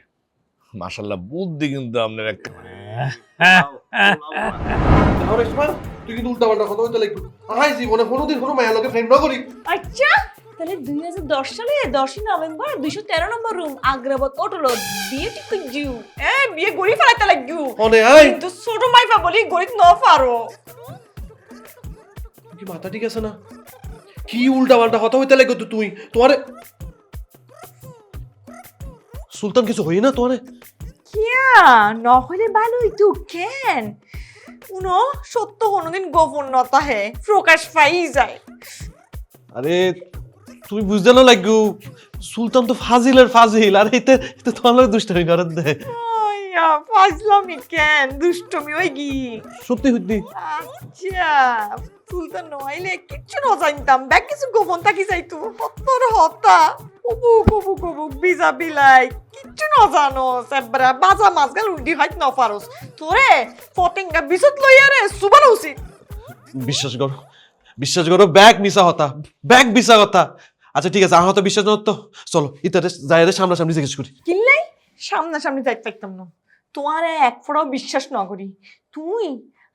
মাশাল্লাহ বুদ্ধি কিন্তু আপনার একেবারে। রেশমা তুই কিন্তু উল্টা পাল্টা কথা বলতে লাগবি। আই জীবনে কোনোদিন কোনো মায়ের লোকে ফ্রেন্ড না করি। আচ্ছা তাহলে 2010 সালে 10 নভেম্বর 213 নম্বর রুম আগ্রাবাদ হোটেল বিয়ে ঠিক করছিউ। বিয়ে গড়ি ফেলাইতে লাগিউ। অনে আই কিন্তু ছোট মাইফা বলি গড়িত ন পারো। কি মাথা ঠিক আছে না? কি উল্টা পাল্টা কথা হইতে লাগো তুই? তোমারে সুলতান কিছু হই না তোমারে? কিয়া নহলে ভালোই তো কেন উনো সত্য কোনোদিন গোপন নতা হে প্রকাশ পাই যায়। আরে তুমি বুঝতে না লাগু সুলতান তো ফাজিলের ফাজিল, আর এতে তোমার দুষ্টামি করার দে। আয়া ফাজলামি কেন দুষ্টমি হই গি। সত্যি সত্যি আচ্ছা সুলতান নইলে কিচ্ছু ন জানতাম ব্যাগ কিছু গোপন থাকি যাইতো হত্তর হতা উবুক উবুক উবুক বিজা বিলাই কিচ্ছু ন জানো সেবরা বাজা মাছগাল উল্টি হাইত ন পারোস তোরে ফটিঙ্গা বিছত লইয়া রে সুবান উচিত। বিশ্বাস করো ব্যাগ মিশা হতা, ব্যাগ মিশা কথা। আচ্ছা ঠিক আছে, আমার তো বিশ্বাস নয় তো চলো ইতারে যাইরে সামনাসামনি জিজ্ঞেস করি। কিনলে সামনাসামনি যাইতে পারতাম না তোমারে এক ফোঁটাও বিশ্বাস ন করি। তুই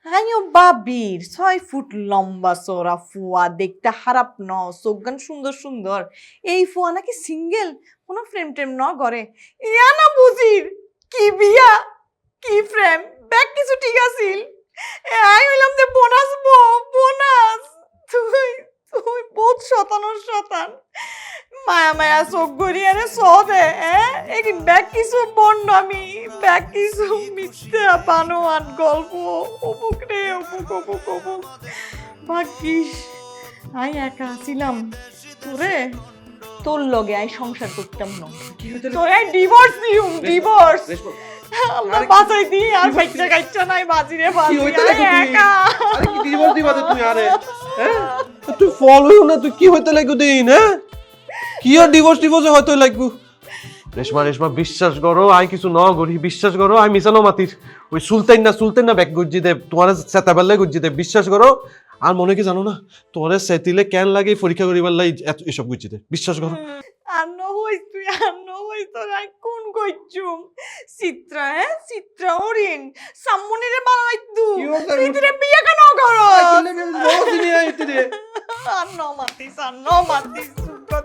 আইও বাবির 6 ফুট লম্বা চোরা ফুয়া দেখতে খারাপ ন চোখগান সুন্দর সুন্দর এই ফুয়া নাকি সিঙ্গেল কোনো ফ্রেম টেম ন করে ইয়া না বুঝির কি বিয়া কি ফ্রেম ব্যাগ কিছু ঠিক আছিল আই হইলাম যে বোনাস বোনাস তুই তুই বহুত শতানোর শতান মায়া মায়া চোখ গড়িয়ে রে সদে এদিন ব্যাগ কিছু বন্ড আমি ব্যাগ কিছু মিথ্যা বানোয়ান গল্প অবুক রে অবুক অবুক অবুক ভাগ্যিস আই একা ছিলাম তোরে তোর লগে আই সংসার করতাম না তোরে আই ডিভোর্স দিউম ডিভোর্স আল্লাহ বাঁচাই দি আর বাচ্চা কাচ্চা নাই বাজিরে বাজি একা আরে কি দিবস দিবাতে তুই আরে হ্যাঁ তুই ফলো না তুই কি হইতে লাগু দিন হ্যাঁ কি আর ডিভোর্সে হয়তো লাগবো। রেশমা বিশ্বাস করো আই কিছু ন করি, বিশ্বাস করো আই মিশানো মাতির ওই সুলতান না ব্যাগ গুজি দে তোমার সেতাবেলে গুজি দে বিশ্বাস করো। আর মনে কি জানো না তোমার সেতিলে কেন লাগে পরীক্ষা করিবার লাই এসব গুজি দে বিশ্বাস করো। আর নহই তুই আর নহই তোর আই কোন কইছুম চিত্রা চিত্রা হরিণ সামুনিরে বানাই দু তুই বিয়ে কেন করো আর ন মাতিস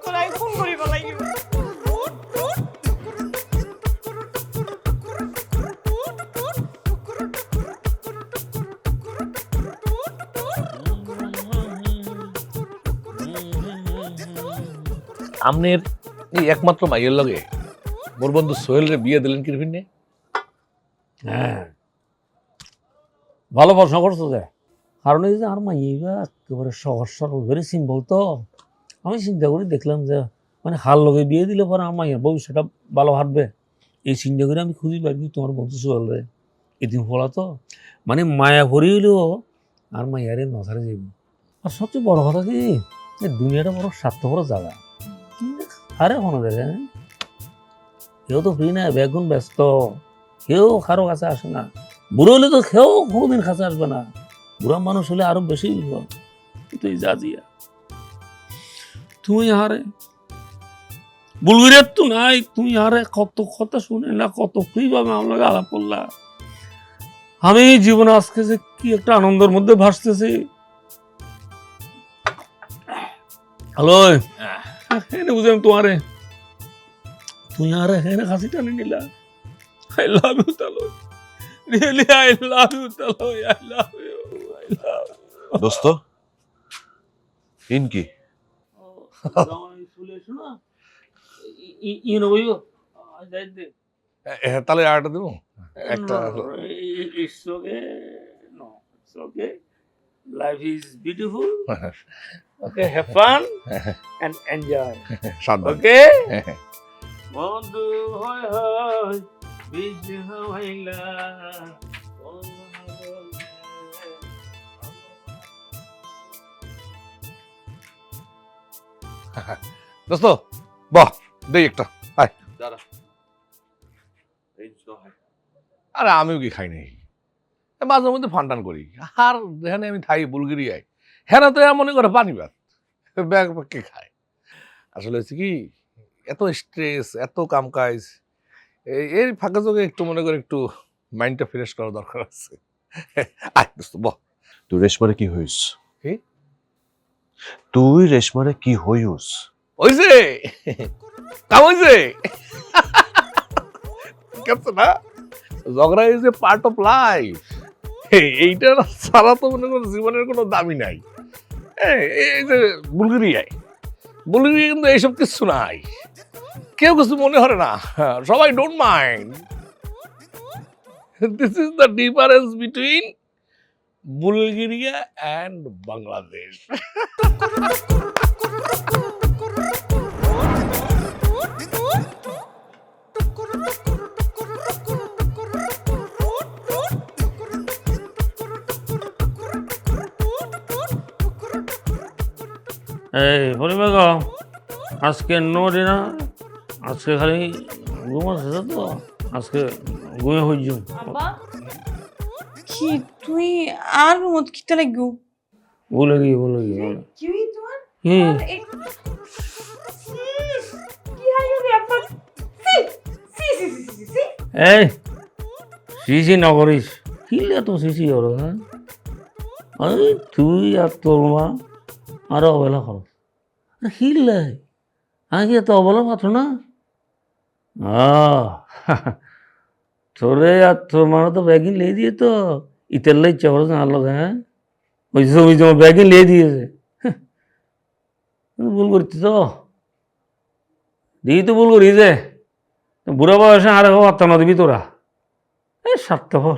তোর আই কোন করিব লাগি। আপনার এই একমাত্র মাইয়ের লগে মোর বন্ধু সোহেলের বিয়ে দিলেন কি ভিন্নে? হ্যাঁ ভালো প্রশ্ন করছো যে, কারণ এই যে আর মাইয়া একেবারে সহজ সরল ভেরি সিম্পল তো। আমি চিন্তা করে দেখলাম যে মানে হাল লগে বিয়ে দিলে পরে আমার মাইয়ার ভবিষ্যৎটা ভালো হাঁটবে, এই চিন্তা করে আমি খুঁজি পারবি তোমার বন্ধু সোহেলরে এদিন ফলা তো মানে মায়া ভরি হইলেও আর মাইয়ারে নজরে যাইব। আর সবচেয়ে বড় কথা কি দুনিয়াটা বড় স্বার্থপর জায়গা। আরে কোনো দেখে কেউ তো ফ্রি না, বেগুন ব্যস্ত, কেউ কারো কাছে আসে না। বুড়ো হলে তো কেউ কোনোদিন কাছে আসবে না, বুড়া মানুষ হলে আরো বেশি বিপদ। তুই যা দিয়া তুই আরে বুলগিরের তো নাই, তুই আরে কত কথা শুনে না, কত ফ্রি ভাবে আমাকে আলাপ করলা। আমি জীবনে আজকে যে কি একটা আনন্দের মধ্যে ভাসতেছি। হ্যালো এনে বুঝলাম তোমারে, তুই আরে এখানে কাশি টানি নিলা। I love you তালয়, really I love you তালয়, I love you, I love you। দোস্ত ইনকি তাহলে আরেকটা দেবো একটা। It's okay, no, it's okay. Life is beautiful. Okay, have fun and enjoy. সাবধান। Okay? বন্ধু হয় হয় বিজে হইলা। দোস্ত বাহ দেই একটা আয়। আরে আমিও কি খাই নাই, মাঝে মধ্যে ফান টান করি। আর যেখানে আমি থাই বুলগিরিয়ায় হ্যাঁ তো মনে করে পানি ভাত ব্যাগ কে খায়? আসলে হচ্ছে কি, এত স্ট্রেস, এত কাম কাজ, এর ফাঁকা যোগে একটু মনে করে একটু মাইন্ডটা ফ্রেশ করা দরকার আছে। আয় দোস্ত বহ। তুই রেশমারে কি হইস? কি? তুই রেশমারে কি হইস? হইছে কাম হইছে। ঠিক আছে না, ঝগড়া is a part of life. এইটা ছাড়া তো মনে করো জীবনের কোনো দামি নাই। এই যে বুলগেরিয়ায় কিন্তু এইসব কিছু নাই, কেউ কিছু মনে হয় না, সবাই don't mind. This is the difference between Bulgaria and Bangladesh. এই হরি বেগম, আজকে নো ডিনার, আজকে খালি ঘুম আছে তো, আজকে ঘুমে হয়ে যাও। বাবা কি তুই আর মত কিতে লাগু? বলে গিয়ে কি হই তোমার? কি কি হাইও রে আপা? সি এই সিসি না করিস, কিলে তো সিসি হলো। হ্যাঁ এই তুই আর তোর মা আরো অবহেলা করো, হিললে আগে তো অবহেলা পাত্র না। তোরে আর তোর মানে তো ব্যাগিং লিয়ে দিয়ে তো ইতের ইচ্ছা করো না আল্লাহ। হ্যাঁ ওই তোমার ব্যাগিং লিয়ে দিয়েছে, ভুল করছি তো দিই তো ভুল করি যে বুড়া বয়সে আরে বার্তা না দিবি তোরা। এই স্বার্থপর,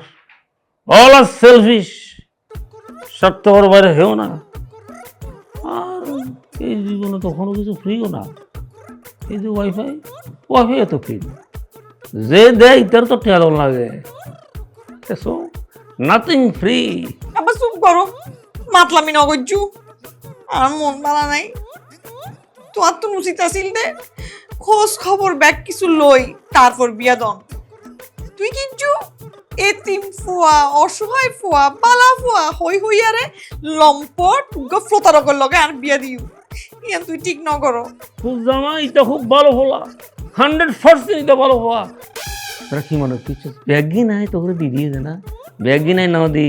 অল আর সেলফিশ, স্বার্থপর বাইরে হেও না। আর এই জীবনে তো কোনো কিছু ফ্রিও না। এই যে ওয়াইফাই এত ফ্রি না, যে দেয় তার তো টেয়ার লাগে। So nothing free. আবার চুপ করো, মাতলামি নগজ্জু। আর মন ভালো নাই, তোমার তো উচিত আছিল দে খোঁজ খবর ব্যাগ কিছু লই তারপর বিয়া দন। তুই কিচ্ছু এতিম ফুয়া, অসহায় ফুয়া, বালা ফুয়া হইয়ারে লম্পট ফ্লোতারকর লগে আর বিয়া দিও। ইয়ান তুই ঠিক ন করো। খুব জামা এটা খুব ভালো হলা, 100% এটা ভালো হওয়া। তোরা কি মনে করছিস ব্যাগই নাই তোকে দিয়ে দিয়েছে না? ব্যাগই নাই নাও দি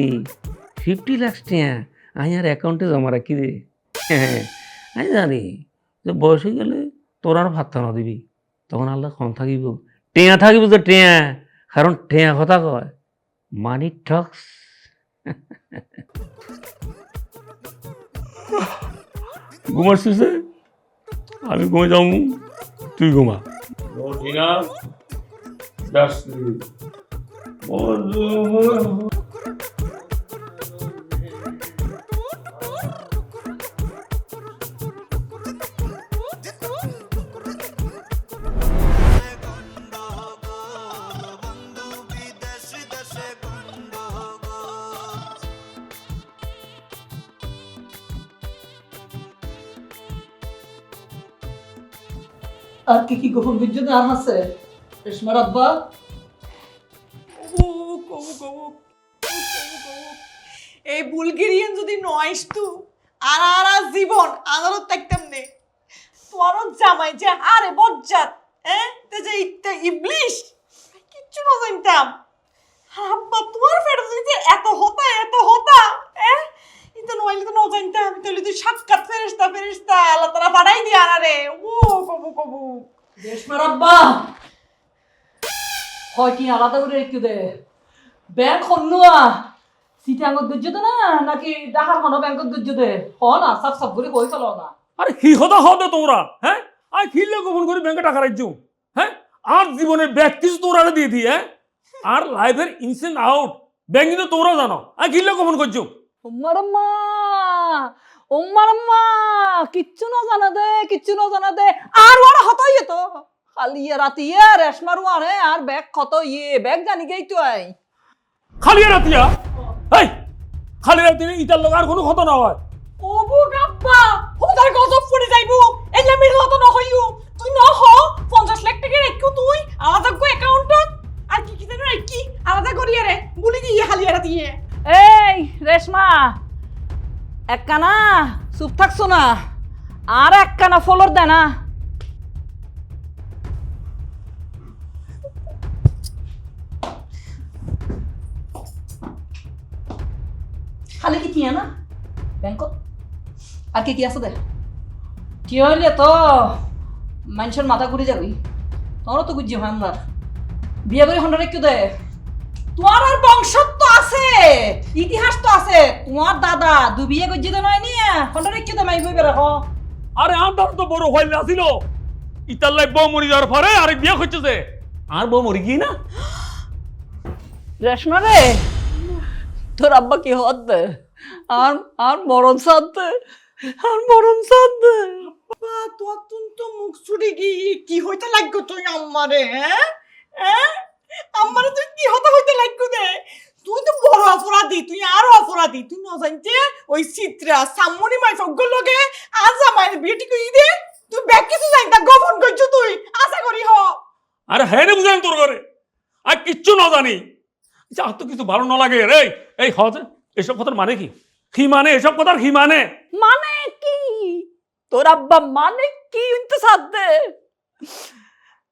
50 লাখ টাকা আমি আর অ্যাকাউন্টে জমা রাখি দে। আমি জানি যে বয়স হয়ে গেলে তোর আর ভাত না দিবি, তখন আল্লাহ কম থাকিব, টেয়া থাকিব তো টেয়া। কারণ টেয়া কথা কয় মানি টক্স। ঘুমাচ্ছিস? আমি ঘুমে যাও, তুই ঘুমা। আর কি গোপন বিদ্যুৎ আর আছে রেশমার আব্বা? এই বুলগেরিয়ান যদি নয় তু আর আর জীবন আদালত দেখতাম নে। তোমারও জামাই যে আরে বজ্জাত, তে যে ইবলিশ কিচ্ছু না জানতাম। আব্বা তোমার ফেরত যে এত হতা এটা নইলে তো না জানতাম। তাহলে তুই সাক্ষাৎ ফেরেশতা আল্লাহ তাআলা পাঠাই দি আনারে। ও কবু রেশমার আব্বা হয় কি আলাদা করে একটু দে ব্যাংক হন্নুয়া সিটাঙ্গত দুর্যোগ না নাকি ডাহার হন ব্যাংকত দুর্যোগ দে হ না সব করে কই চলো না। আরে কি কথা হবে তোমরা? হ্যাঁ আর খিললে গোপন করে ব্যাংকে টাকা রাখছো? হ্যাঁ আর জীবনের ব্যাগ কিছু তোমরা দিয়ে দিই। হ্যাঁ আর লাইফের ইনস এন্ড আউট ব্যাংকিং তো তোমরা জানো, আর খিললে গোপন করছো? উম্মারম্মা কিচ্ছু না জানা দে আর ওরা হতই তো খালি রাতিয়া রেশমারু আরে আর ব্যাগ কত ব্যাগ জানি গেই তো আই খালি রাতিয়া। এই খালি রাতি ইটার লোক আর কোনো কথা না হয়। ওবু গাপ্পা হোদার গজব পড়ে যাইবো। এলা মিরলা তো নহইও তুই ন হ 50 লাখ টাকা রাখো তুই আলাদা গো অ্যাকাউন্টত। আর কি জানো কি আলাদা করিয়া রে বলি দিয়ে খালি রাতিয়া। এই রেশমা একখানা চুপ থাকছো না? আর একখানা ফলোর দে না। খালি কি কিয়া না ব্যাংকত আর কি কি আছে দে। কি হইলে তো মানুষের মাথা ঘুরে যাবি। তোরও তো বুঝছি হয় আমরা বিয়ে করে হন্ডা রেখে দে। তোমার আর বংশ তো আছে, ইতিহাস তো আছে। তোমার দাদা দু বিয়ে করছে তো নয় নিয়ে হন্ডা রেখে দে মাই বই বেড়া। আরে আমার তো বড় হইলে আসিল ইতার লাই বউ মরি যাওয়ার পরে আরেক বিয়ে করছে আর বউ মরি গিয়ে না। রেশমা রে, তোর আব্বা কি হত দে আর মরণ সাদ দে, আর মরণ সাদ দে। বাবা তোর তো মুখ ছুটে কি হইতে লাগতো তুই আমারে? হ্যাঁ আমারে তুই কি হইতে লাগতো দে? তুই তো বড় অপরাধী, তুই আরো অপরাধী। তুই না জানতে ওই চিত্রা সামনি মাই ফগল লগে আজ আমার বিয়েটি কই দে। তুই ব্যাগ কিছু জানতা গোপন করছো তুই, আশা করি হ। আরে হ্যাঁ রে বুঝাই তোর ঘরে আর কিচ্ছু না জানি। যা তো কিছু ভালো না লাগে রে। এই হজ এসব কথার মানে কি মানে এসব কথার কি মানে? মানে কি তোর আব্বা মানে কি উনতে সাদ দে।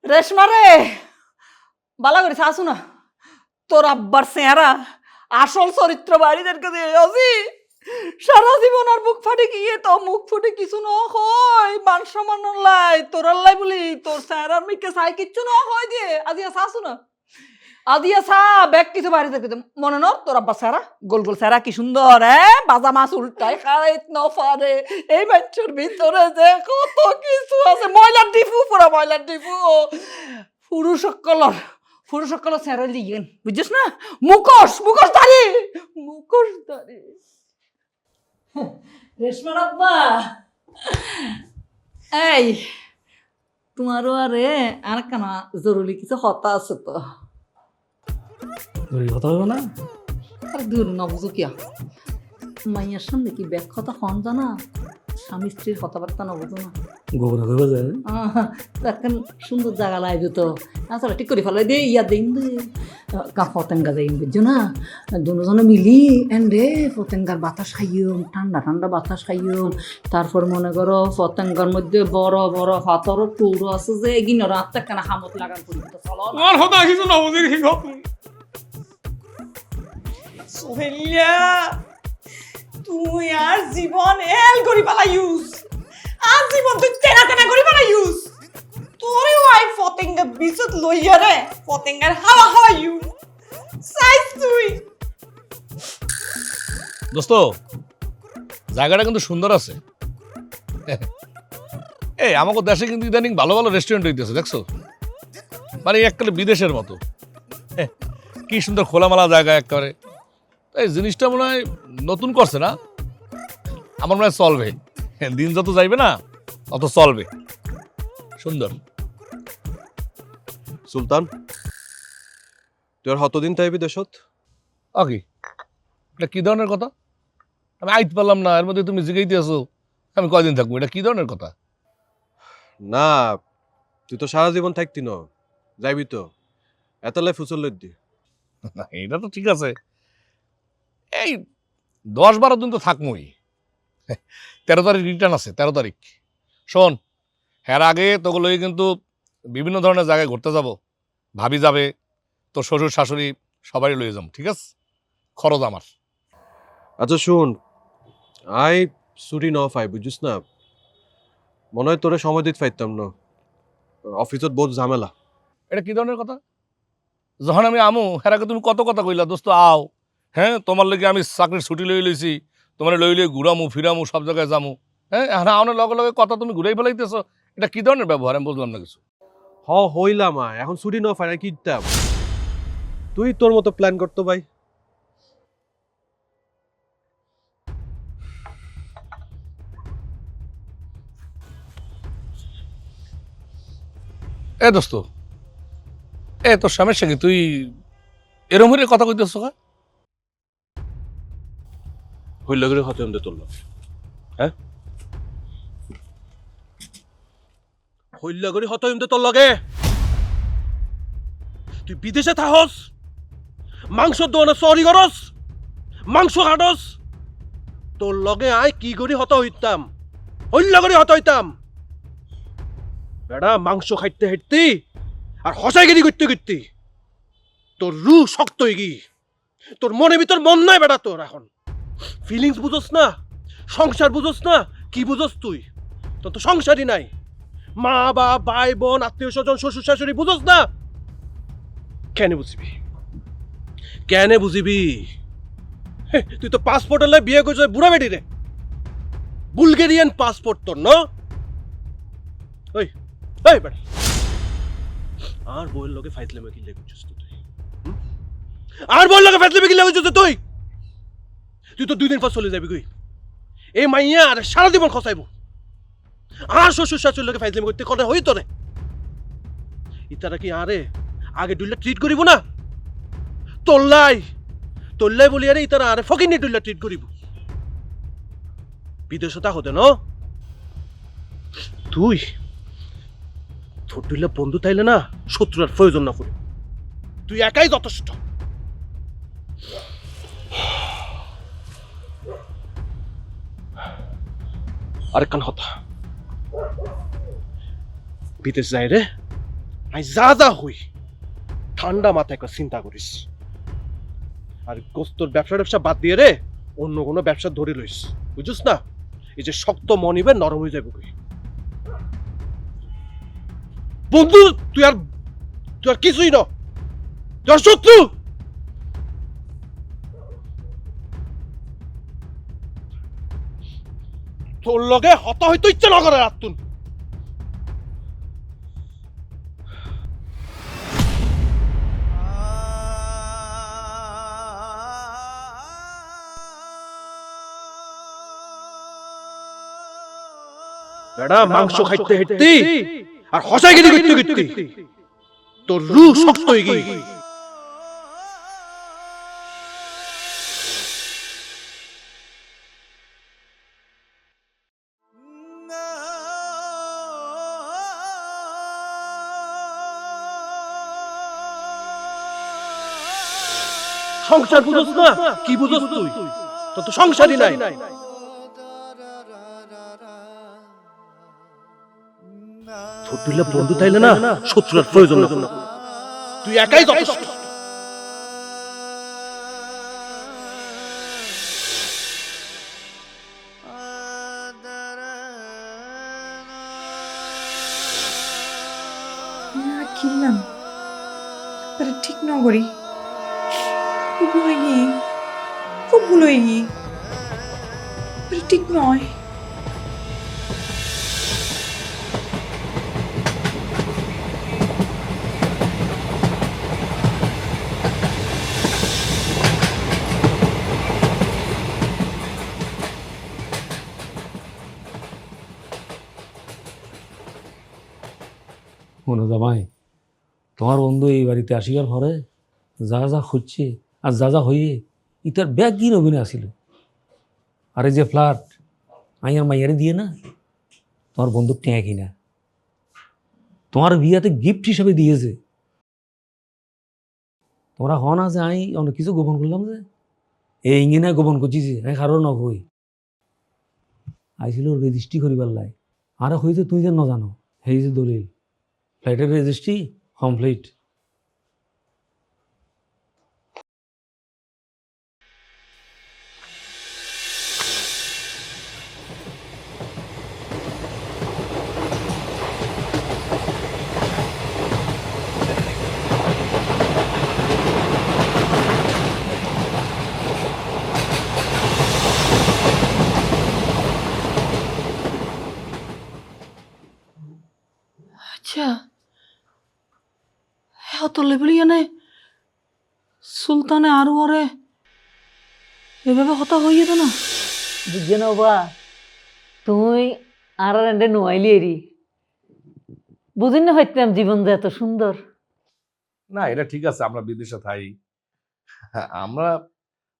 রেশমা রে বালা করে শাসু না, তোর আব্বার চেহারা আসল চরিত্র বাড়িদেরকে দিয়ে আসি। সারা জীবন আর মুখ ফাটে গিয়ে তো মুখ ফুটে কিছু ন হয়, মান সম্মান লাই তোর লাই বলি তোর চেহারার মিকে চাই কিচ্ছু ন হয় দিয়ে আজিয়া শাসু না। আদিয়া সা ব্যাগ কিছু বাড়িতে মনে ন তোর আব্বা চেহারা গোল গোল চেহারা কি সুন্দর। বাজা মাছ উল্টায় খাইত ন পারে। এই বাচ্চার ভিতরে যে কত কিছু আছে, ময়লার ডিপু পুরা ময়লার ডিপু। পুরুষ সকল চেহারা লিগেন বুঝছিস না? মুখোশ দাঁড়ি রেশমার আব্বা। এই তোমারও আরে আর কেন জরুরি কিছু হতা আছে তো। কথা হবে না? আরে দূর না বুঝো কিয়া মাইয়ার সামনে কি ব্যাগ কথা হন জানা? স্বামী স্ত্রীর কথাবার্তা না বুঝো না? গোবর হয়ে যায়। এখন সুন্দর জায়গা লাগবে তো। আসলে ঠিক করে ফেলাই দে ইয়া দিন দে পতেঙ্গা যাই বুঝছো না? দুজনে মিলি এন রে পতেঙ্গার বাতাস খাইও, ঠান্ডা ঠান্ডা বাতাস খাইও। তারপর মনে করো পতেঙ্গার মধ্যে বড় বড় পাথরের টুকরো আছে যে এগিয়ে রাত কেন হামত লাগান করি তো চলো। আমার কথা কিছু না বুঝি কি তুমি সোহেলিয়া তুই আর জীবন এল করি পালা ইউজ। আর জীবন তুই তেনা তেনা করি পালা ইউজ। তোরে ওয়াই পতেঙ্গা বিচত লইয়া রে পতেঙ্গার হাওয়া হাওয়া ইউ সাইজ তুই। দোস্ত জায়গাটা কিন্তু সুন্দর আছে। এই আমাকে দেশে কিন্তু ইদানিং ভালো ভালো রেস্টুরেন্ট হইতেছে দেখছো, মানে এককালে বিদেশের মতো। কি সুন্দর খোলামেলা জায়গা একেবারে। এই জিনিসটা মনে হয় নতুন করছে না? আমার মনে হয় চলবে, দিন যত যাইবে না অত চলবে। সুন্দর। সুলতান তোর হতদিন তাই বিদেশত কি এটা কি ধরনের কথা? আমি আইতে পারলাম না, এর মধ্যে তুমি জিগাইতে আছো আমি কয়দিন থাকবো, এটা কি ধরনের কথা? না তুই তো সারা জীবন থাকতি ন, যাইবি তো এতলাই ফুচল দি। এটা তো ঠিক আছে, এই 10-12 দিন তো থাকবোই। 13 তারিখ রিটার্ন আছে, 13 তারিখ। শোন, হ্যাঁ আগে তোকে লই কিন্তু বিভিন্ন ধরনের জায়গায় ঘুরতে যাব, ভাবি যাবে, তোর শ্বশুর শাশুড়ি সবাই লয়ে যাম, ঠিক আছে? খরচ আমার। আচ্ছা শুন, আই ছুটি ন পাই বুঝিস না, মনে হয় তোরে সময় দিতে পাইতাম না, অফিসত বহুত ঝামেলা। এটা কি ধরনের কথা? যখন আমি আমু হ্যাঁ আগে তুমি কত কথা কইলা দোস্ত আও, হ্যাঁ তোমার লেগে আমি চাকরির ছুটি লই লইছি, তোমার লই লই ঘুরামু ফিরামু সব জায়গায় যামু, হ্যাঁ হ্যাঁ আমার লগে লগে কথা তুমি ঘুরাই ফেলাইতেছ, এটা কি ধরনের ব্যবহার আমি বুঝলাম না কিছু। হইলাম এখন ছুটি ন পাই কি দিতাম, তুই তোর মতো প্ল্যান করতো ভাই। এ দোস্ত এ তোর সমস্যা কি? তুই এরম কথা কইতেছ? হইল করে হতে হতে তোর লগে, হ্যাঁ হইল করে হতে হতে তোর লগে। তুই বিদেশে থাকস, মাংস দোকানে চুরি করস, মাংস কাটস, তোর লগে আই কি করি হত হইতাম হইল্লা করে হত হইতাম বেড়া মাংস খাইতে হাইতে আর হসাইগিরি করতে করতে তোর রু শক্ত হয়ে গি তোর মনে ভিতর মন নাই বেড়া তোর এখন ফিলিংস বুঝোস না সংসার বুঝোস না কি বুঝোস তুই তোর তো সংসারই নাই মা বাপ ভাই বোন আত্মীয় স্বজন শ্বশুর শাশুড়ি বুঝোস না কেন বুঝবি কেন বুঝিবি তুই তো পাসপোর্ট হলে বিয়ে করছিস বুড়া বেটি রে বুলগেরিয়ান পাসপোর্ট তোর ন ওই ওই বেটা আর বইয়ের লোকে ফাইজলামে কিনলে করছিস তুই আর বইয়ের লোকে ফাইজলামে কিনলে করছিস তুই তুই তো 2 দিন পর চলে যাবি কই এই মাইয়া আর সারা জীবন খসাইব আর শ্বশুর শাশুড়ির লোকে ফাইজলামে করতে কথা হই তোরে ইতারা কি আরে আগে দুইলা ট্রিট করিব না তোল্লাই বলি আরে ইতারা আরে ফকিনি দুইলা ট্রিট করিব বিদেশতা হতে ন তুই তোর দুইলা বন্ধু তাইলে না শত্রুর প্রয়োজন না করে তুই একাই যথেষ্ট আরেকখান কথা বিদেশ যাই রে আই যা হই ঠান্ডা মাথায় একটা চিন্তা করিস আর গোস্তর ব্যবসা বাদ দিয়ে রে অন্য কোনো ব্যবসা ধরে রইস বুঝছিস না এই যে শক্ত মনিবে নরম হয়ে যাবে কই বন্ধু তুই আর কিছুই না তুই আর শত্রু তোর লগে হত হইতে ইচ্ছা না করে রাতুন বেড়া মাংস খাইতে হেঁটতে আর হসাইগিরি করতে করতে তোর রু শক্ত হয়ে গি সংসার বুঝোস না কি বুঝোস তুই তোর তো সংসারই নাই তোর দুইলা বন্ধু তাইলে না শত্রুর প্রয়োজন না তুই একাই যথেষ্ট কিনলাম ঠিক নগরী ভুল হয়ে গিয়ে খুব ভুল হয়ে গিয়ে ঠিক নয় মনে জামাই তোমার বন্ধু এই বাড়িতে আসিবার পরে যা খুঁজছে আর যা হইয়ে ইতার ব্যাগ কি নবীনে আসিল আর এই যে ফ্ল্যাট আইয়ার মাইয়ারে দিয়ে না তোমার বন্ধু ট্যাঁ কিনা তোমার বিয়াতে গিফট হিসাবে দিয়েছে তোমরা হ না যে আমি অনেক কিছু গোপন করলাম যে এই ইঙ্গিনা গোপন করছি যে আমি কারো নকই আইছিল রেজিস্ট্রি করিবার লাই আর হয়েছে তুই যে ন জানো সেই যে দলিল ফ্লাইটের রেজিস্ট্রি কমপ্লিট আচ্ছা এত লেভেল ইয়ানে সুলতানে আরো ওরে এভাবে হতা হইয়ে তো না বুঝছে না বা তুই আর এন্ডে নোয়াইলি এরি বুঝিন না হইতাম জীবন যে এত সুন্দর না এটা ঠিক আছে আমরা বিদেশে থাই আমরা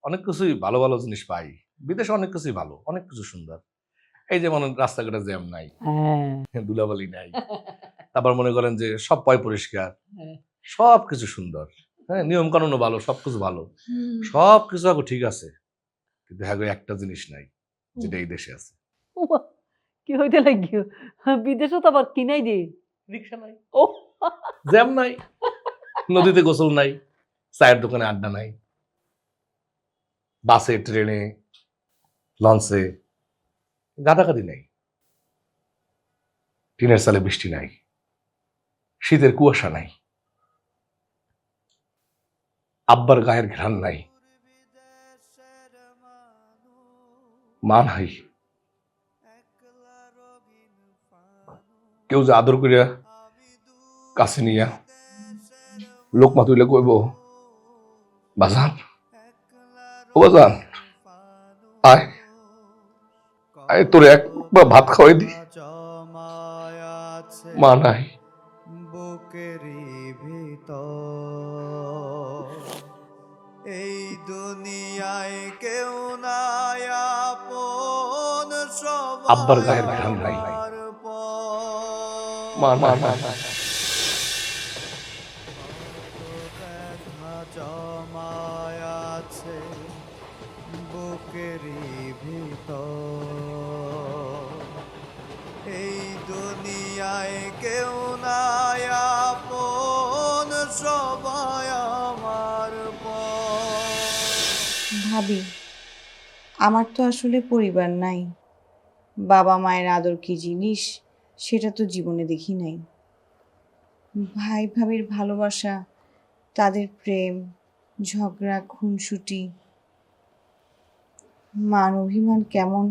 অনেক কিছুই ভালো ভালো জিনিস পাই বিদেশে অনেক কিছুই ভালো অনেক কিছু সুন্দর এই যেমন রাস্তাঘাটে জ্যাম নাই ধুলাবালি নাই তারপর মনে করেন যে সব পয় পরিষ্কার সব কিছু সুন্দর হ্যাঁ নিয়ম কানুনও ভালো সবকিছু ভালো সবকিছু এখন ঠিক আছে কিন্তু হ্যাঁ একটা জিনিস নাই যেটা এই দেশে আছে কি হইতে লাগিও বিদেশে তো আবার কিনাই দে রিক্সা নাই, ও জ্যাম নাই, নদীতে গোসল নাই, চায়ের দোকানে আড্ডা নাই, বাসে ট্রেনে লঞ্চে গাদাগাদি নাই, টিনের সালে বৃষ্টি নাই, শীতের কুয়াশা নাই, আব্বার গায়ের ঘ্রাণ নাই, মা নাই, কেউ যে আদর করিয়া কাছে নিয়া লোকমা তুইলে কইব বাজান, ও বাজান আয় আয় তোরে একবার ভাত খাওয়াই দি। মা নাই, বুকেরই ভিতর এই দুনিয়ায় কেউ নাই আপন, সবাই আব্বার গায়ের ঘ্রাণ নাই, আমার পর। মা মা মা ব্যথা জমায় আছে বুকেরই ভিতর এই দুনিয়ায় কেউ নাই আপন, সবাই আমার পর। ভাবি আমার তো আসলে পরিবার নাই, বাবা মায়ের আদর কি জিনিস সেটা তো জীবনে দেখি নাই। ভাই ভাবির ভালোবাসা, তাদের প্রেম, ঝগড়া, খুনসুটি, মান অভিমান কেমন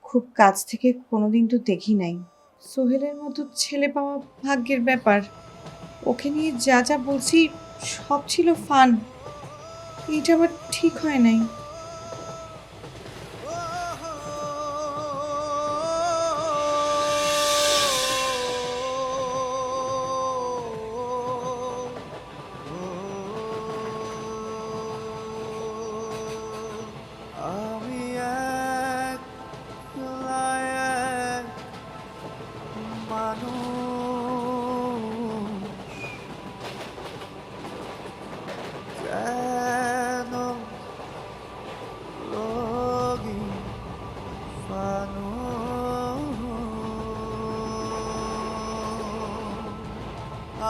খুব কাছ থেকে কোনোদিন তো দেখি নাই। সোহেলের মতো ছেলে পাওয়া ভাগ্যের ব্যাপার। ওকে নিয়ে যা যা বলছি সব ছিল ফান, এটা আবার ঠিক হয় নাই। আমি একলা এক মানুষ, কেন লগি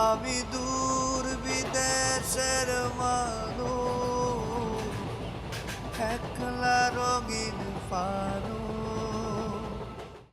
আমি দূর বিদেশের মানুষ, একলা রঙিন ফানুষ।